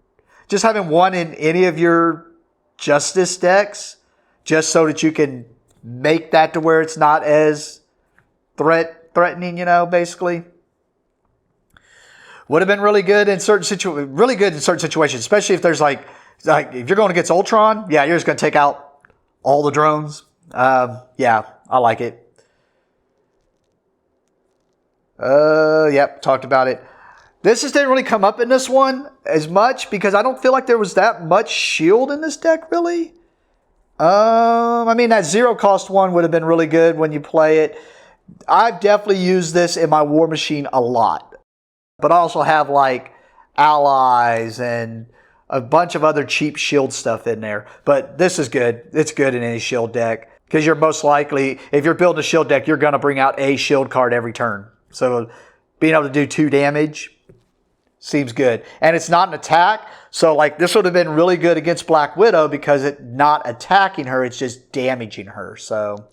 just having 1 in any of your Justice decks, just so that you can make that to where it's not as threatening, you know, basically. Would have been really good in certain situations, especially if there's like if you're going against Ultron, yeah, you're just going to take out all the drones. Yeah, I like it. Yep, talked about it. This just didn't really come up in this one as much because I don't feel like there was that much shield in this deck, really. I mean, that 0 cost one would have been really good when you play it. I've definitely used this in my War Machine a lot. But I also have like allies and a bunch of other cheap shield stuff in there. But this is good. It's good in any shield deck. Because you're most likely, if you're building a shield deck, you're going to bring out a shield card every turn. So being able to do 2 damage seems good. And it's not an attack. So like this would have been really good against Black Widow because it's not attacking her. It's just damaging her. So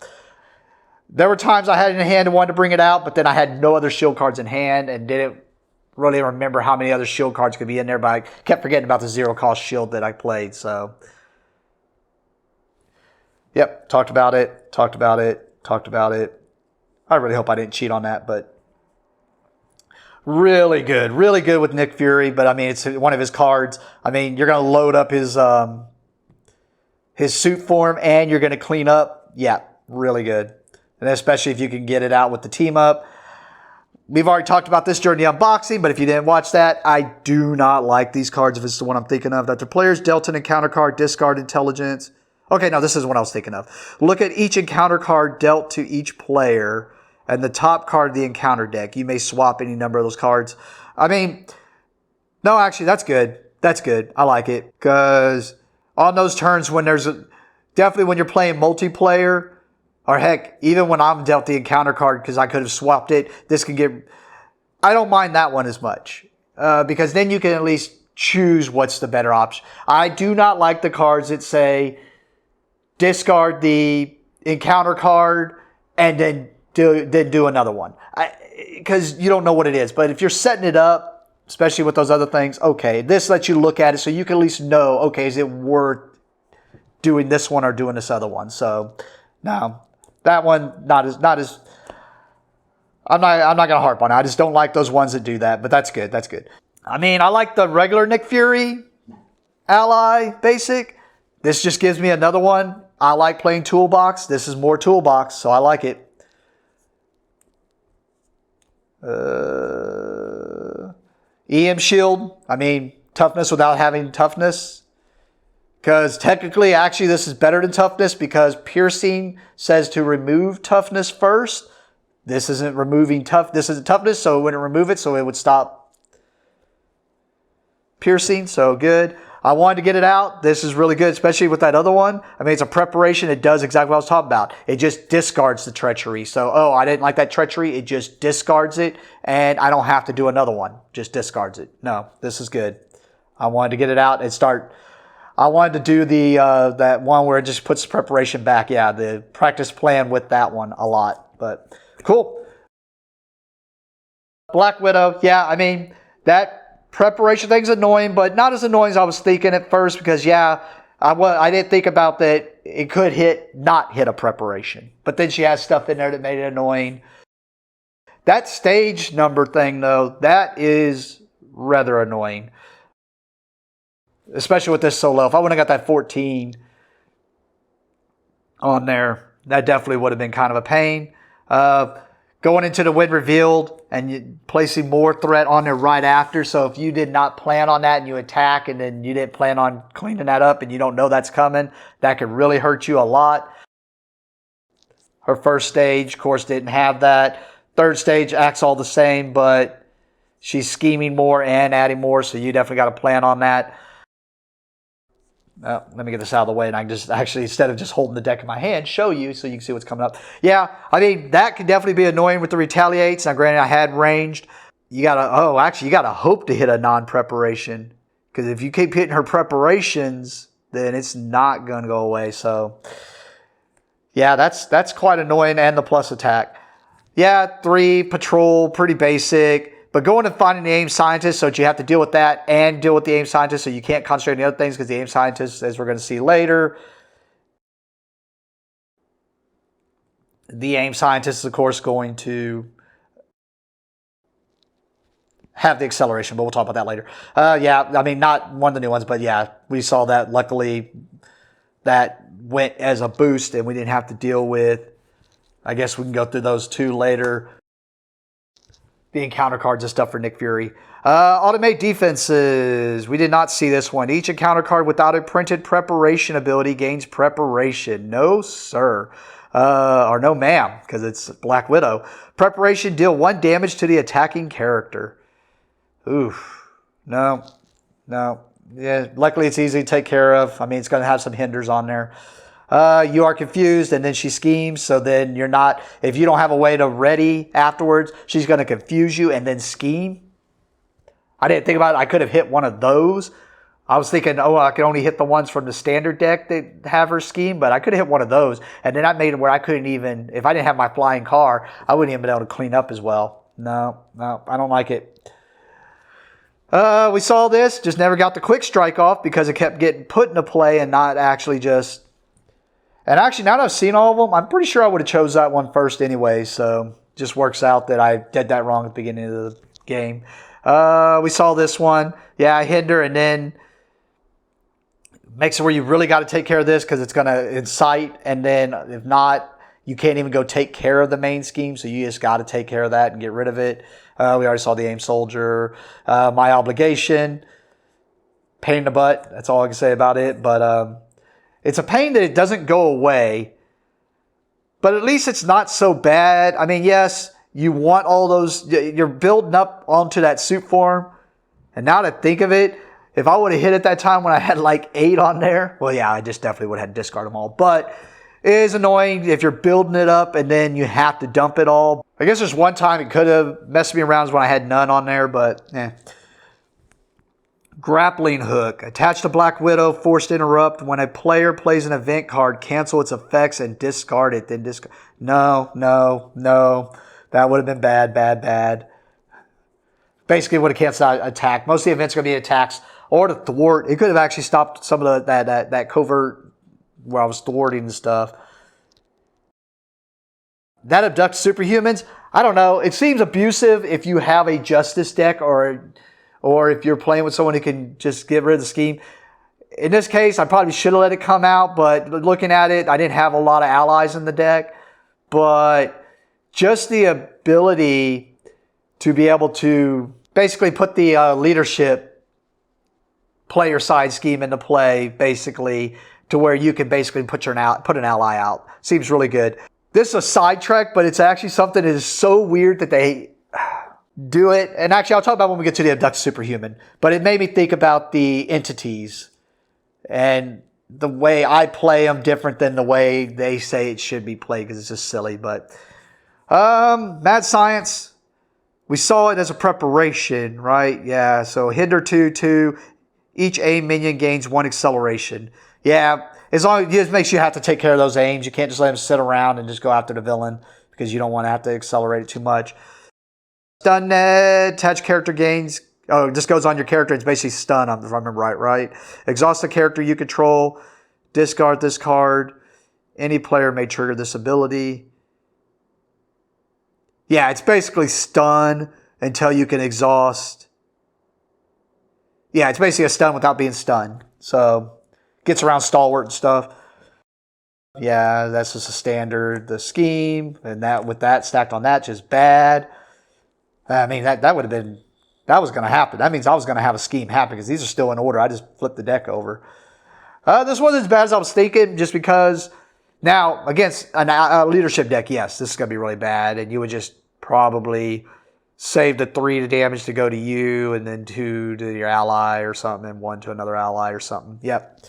there were times I had it in hand and wanted to bring it out. But then I had no other shield cards in hand and didn't really remember how many other shield cards could be in there. But I kept forgetting about the 0 cost shield that I played. So yep, talked about it. I really hope I didn't cheat on that, but really good with Nick Fury. But I mean, it's one of his cards. I mean, you're going to load up his suit form and you're going to clean up. Yeah, really good. And especially if you can get it out with the team up. We've already talked about this during the unboxing, but if you didn't watch that, I do not like these cards if it's the one I'm thinking of. That the player's dealt an encounter card, discard intelligence. Okay, no, this is what I was thinking of. Look at each encounter card dealt to each player and the top card of the encounter deck. You may swap any number of those cards. I mean, no, actually, that's good. That's good. I like it. Because on those turns when definitely when you're playing multiplayer, or heck, even when I'm dealt the encounter card because I could have swapped it, this can get... I don't mind that one as much. Because then you can at least choose what's the better option. I do not like the cards that say discard the encounter card and then do another one. Because you don't know what it is. But if you're setting it up, especially with those other things, okay, this lets you look at it so you can at least know, okay, is it worth doing this one or doing this other one? So, no, that one, not as, I'm not going to harp on it. I just don't like those ones that do that, but that's good. That's good. I mean, I like the regular Nick Fury ally basic. This just gives me another one. I like playing toolbox. This is more toolbox, so I like it. EM shield. I mean, toughness without having toughness. Because technically, actually, this is better than toughness because piercing says to remove toughness first. This isn't removing this isn't toughness, so it wouldn't remove it, so it would stop piercing. So good. I wanted to get it out. This is really good, especially with that other one. I mean, it's a preparation. It does exactly what I was talking about. It just discards the treachery. So, oh, I didn't like that treachery. It just discards it, and I don't have to do another one. Just discards it. No, this is good. I wanted to get it out and start. I wanted to do the that one where it just puts preparation back. Yeah, the practice plan with that one a lot. But cool. Black Widow. Yeah, I mean, that preparation thing's annoying, but not as annoying as I was thinking at first because, yeah, I didn't think about that it could not hit a preparation. But then she has stuff in there that made it annoying. That stage number thing, though, that is rather annoying. Especially with this so low. If I wouldn't have got that 14 on there, that definitely would have been kind of a pain. Going into the win revealed and placing more threat on there right after. So if you did not plan on that and you attack and then you didn't plan on cleaning that up and you don't know that's coming, that could really hurt you a lot. Her first stage, of course, didn't have that. Third stage acts all the same, but she's scheming more and adding more, so you definitely got to plan on that. Let me get this out of the way and I can just actually, instead of just holding the deck in my hand, show you so you can see what's coming up. Yeah, I mean, that could definitely be annoying with the retaliates. Now, granted, I had ranged. You got to hope to hit a non-preparation because if you keep hitting her preparations, then it's not going to go away. So, yeah, that's quite annoying, and the plus attack. Yeah, 3, patrol, pretty basic. But going and finding the aim scientist, so that you have to deal with that and deal with the aim scientist, so you can't concentrate on the other things because the aim scientist, as we're going to see later, the aim scientist is, of course, going to have the acceleration, but we'll talk about that later. Yeah, I mean, not one of the new ones, but yeah, we saw that. Luckily, that went as a boost, and we didn't have to deal with, I guess we can go through those two later. The encounter cards and stuff for Nick Fury. Automate defenses. We did not see this one. Each encounter card without a printed preparation ability gains preparation. No, sir. Or no, ma'am, because it's Black Widow. Preparation, deal 1 damage to the attacking character. Oof. No. Yeah, luckily it's easy to take care of. I mean, it's going to have some hinders on there. You are confused, and then she schemes, so then you're not, if you don't have a way to ready afterwards, she's going to confuse you and then scheme. I didn't think about it. I could have hit one of those. I was thinking, oh, I could only hit the ones from the standard deck that have her scheme, but I could have hit one of those, and then that made it where I couldn't even, if I didn't have my flying car, I wouldn't even been able to clean up as well. No, I don't like it. We saw this, just never got the quick strike off because it kept getting put into play and not actually just. And actually, now that I've seen all of them, I'm pretty sure I would have chose that one first anyway. So just works out that I did that wrong at the beginning of the game. We saw this one. Yeah, I hinder and then makes it where you really got to take care of this because it's going to incite. And then if not, you can't even go take care of the main scheme. So you just got to take care of that and get rid of it. We already saw the aim soldier. My obligation. Pain in the butt. That's all I can say about it. But it's a pain that it doesn't go away, but at least it's not so bad. I mean, yes, you want all those, you're building up onto that suit form. And now to think of it, if I would have hit at that time when I had like 8 on there, well, yeah, I just definitely would have had to discard them all. But it is annoying if you're building it up and then you have to dump it all. I guess there's one time it could have messed me around when I had none on there, but Grappling hook. Attached to Black Widow, forced to interrupt. When a player plays an event card, cancel its effects and discard it. Then discard. No, no, no. That would have been bad, bad, bad. Basically would have canceled out attack. Most of the events are going to be attacks or to thwart. It could have actually stopped some of that covert where I was thwarting and stuff. That abduct superhumans, I don't know. It seems abusive if you have a justice deck or if you're playing with someone who can just get rid of the scheme. In this case, I probably should have let it come out, but looking at it, I didn't have a lot of allies in the deck. But just the ability to be able to basically put the leadership player side scheme into play, basically, to where you can basically put an ally out. Seems really good. This is a sidetrack, but it's actually something that is so weird that they do it. And actually, I'll talk about when we get to the abduct superhuman. But it made me think about the entities and the way I play them different than the way they say it should be played because it's just silly. But mad science, we saw it as a preparation, right? Yeah. So hinder 2/2. Each aim minion gains 1 acceleration. Yeah. As long as it makes you have to take care of those aims. You can't just let them sit around and just go after the villain because you don't want to have to accelerate it too much. Stun net, attach character gains. Oh, it just goes on your character. It's basically stun, if I remember right? Exhaust the character you control. Discard this card. Any player may trigger this ability. Yeah, it's basically stun until you can exhaust. Yeah, it's basically a stun without being stunned. So gets around stalwart and stuff. Yeah, that's just a standard. The scheme, and that with that stacked on that, just bad. I mean, that would have been, that was going to happen. That means I was going to have a scheme happen because these are still in order. I just flipped the deck over. This wasn't as bad as I was thinking just because now against a leadership deck, yes, this is going to be really bad. And you would just probably save the 3 damage to go to you and then 2 to your ally or something and 1 to another ally or something. Yep.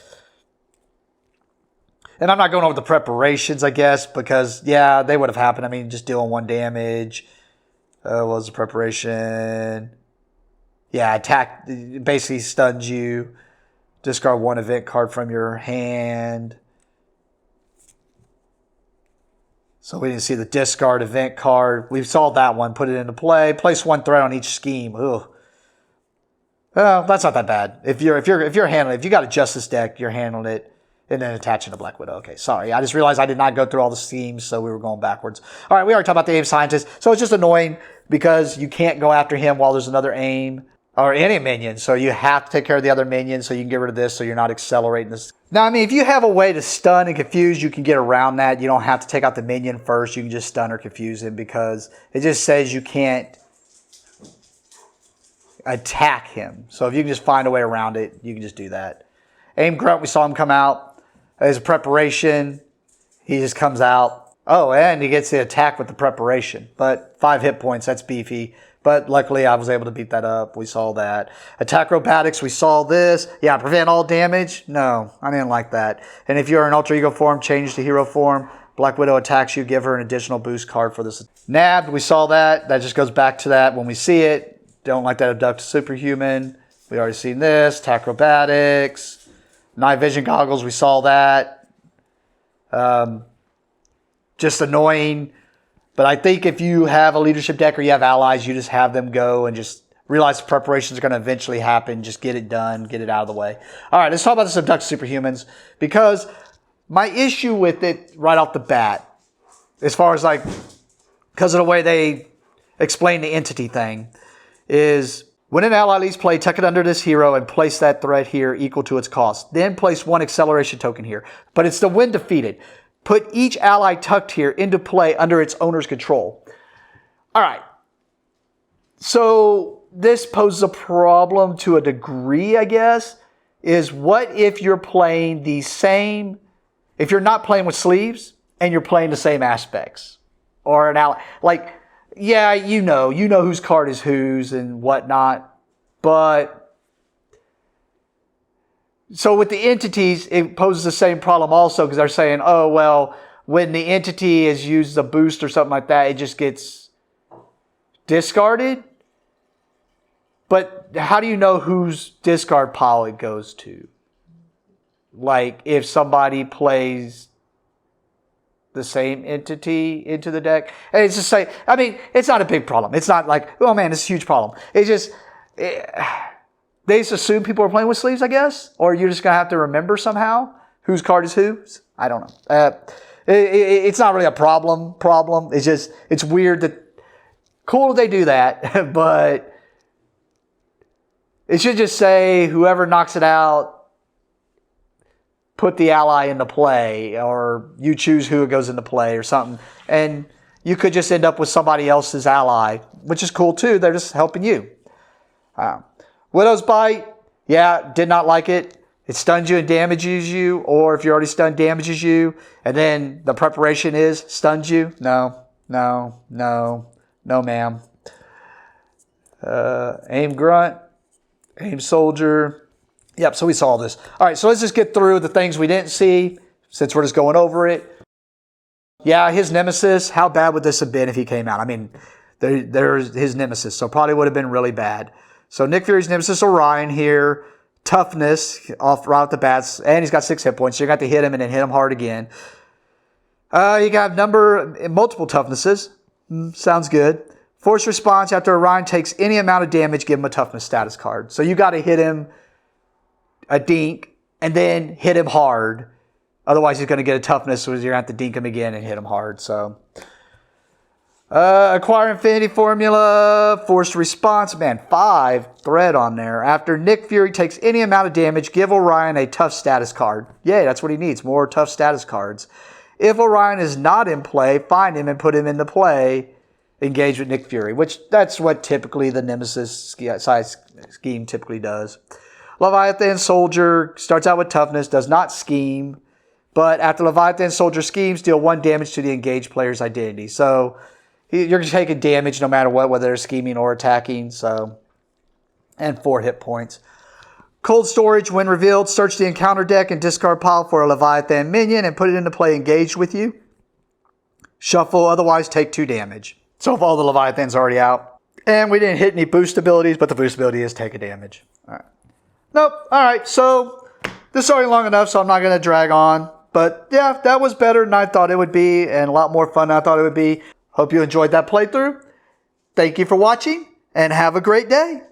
And I'm not going over the preparations, I guess, because, yeah, they would have happened. I mean, just dealing 1 damage. What was the preparation? Yeah, attack basically stuns you. Discard 1 event card from your hand. So we didn't see the discard event card. We saw that one. Put it into play. Place 1 threat on each scheme. Ugh. Well, that's not that bad. If you're handling it, if you got a justice deck, you're handling it. And then attaching to Black Widow. Okay, sorry. I just realized I did not go through all the schemes, so we were going backwards. All right, we already talked about the aim scientist. So it's just annoying because you can't go after him while there's another aim or any minion. So you have to take care of the other minions so you can get rid of this so you're not accelerating this. Now, I mean, if you have a way to stun and confuse, you can get around that. You don't have to take out the minion first. You can just stun or confuse him because it just says you can't attack him. So if you can just find a way around it, you can just do that. Aim grunt, we saw him come out. As a preparation, he just comes out. Oh, and he gets the attack with the preparation. But 5 hit points, that's beefy. But luckily, I was able to beat that up. We saw that. Attack acrobatics, we saw this. Yeah, prevent all damage. No, I didn't like that. And if you're in alter ego form, change to hero form. Black Widow attacks you, give her an additional boost card for this. Nabbed, we saw that. That just goes back to that when we see it. Don't like that abduct superhuman. We already seen this. Attack acrobatics. Night vision goggles, we saw that. Just annoying. But I think if you have a leadership deck or you have allies, you just have them go and just realize the preparations are going to eventually happen. Just get it done. Get it out of the way. All right, let's talk about this abduct superhumans. Because my issue with it right off the bat, as far as like, because of the way they explain the entity thing, is when an ally leaves play, tuck it under this hero and place that threat here equal to its cost. Then place 1 acceleration token here. But it's the when defeated. Put each ally tucked here into play under its owner's control. All right. So this poses a problem to a degree, I guess, is what if you're playing the same, if you're not playing with sleeves and you're playing the same aspects? Or an ally, like, yeah, you know whose card is whose and whatnot. But so with the entities, it poses the same problem also because they're saying, oh, well, when the entity is used a boost or something like that, it just gets discarded. But how do you know whose discard pile it goes to? Like if somebody plays the same entity into the deck. And it's just like, I mean, it's not a big problem. It's not like, oh man, it's a huge problem. It's just, they just assume people are playing with sleeves, I guess. Or you're just going to have to remember somehow whose card is whose. I don't know. It's not really a problem. It's just, it's weird that, cool that they do that, but it should just say whoever knocks it out, put the ally into play, or you choose who it goes into play or something. And you could just end up with somebody else's ally, which is cool too. They're just helping you. Widow's Bite, yeah, did not like it. It stuns you and damages you, or if you're already stunned, damages you, and then the preparation is stuns you. No, ma'am. Aim Grunt, Aim Soldier. Yep, so we saw this. All right, so let's just get through the things we didn't see, since we're just going over it. Yeah, his nemesis, how bad would this have been if he came out? I mean, there's his nemesis, so probably would have been really bad. So Nick Fury's nemesis, Orion here. Toughness, off right off the bats, and he's got 6 hit points, so you got to hit him and then hit him hard again. You got multiple toughnesses. Sounds good. Force response, after Orion takes any amount of damage, give him a toughness status card. So you got to hit him a dink, and then hit him hard. Otherwise, he's going to get a toughness, so you're going to have to dink him again and hit him hard. So, acquire Infinity Formula, forced response. Man, 5 thread on there. After Nick Fury takes any amount of damage, give Orion a tough status card. Yay, that's what he needs, more tough status cards. If Orion is not in play, find him and put him into play. Engage with Nick Fury, which that's what typically the Nemesis size scheme typically does. Leviathan Soldier starts out with toughness, does not scheme, but after Leviathan Soldier schemes, deal 1 damage to the engaged player's identity. So you're taking damage no matter what, whether they're scheming or attacking. So, and 4 hit points. Cold Storage, when revealed, search the encounter deck and discard pile for a Leviathan minion and put it into play engaged with you. Shuffle, otherwise take 2 damage. So far, the Leviathan's already out. And we didn't hit any boost abilities, but the boost ability is take a damage. All right. Nope. All right. So this is already long enough, so I'm not going to drag on. But yeah, that was better than I thought it would be and a lot more fun than I thought it would be. Hope you enjoyed that playthrough. Thank you for watching and have a great day.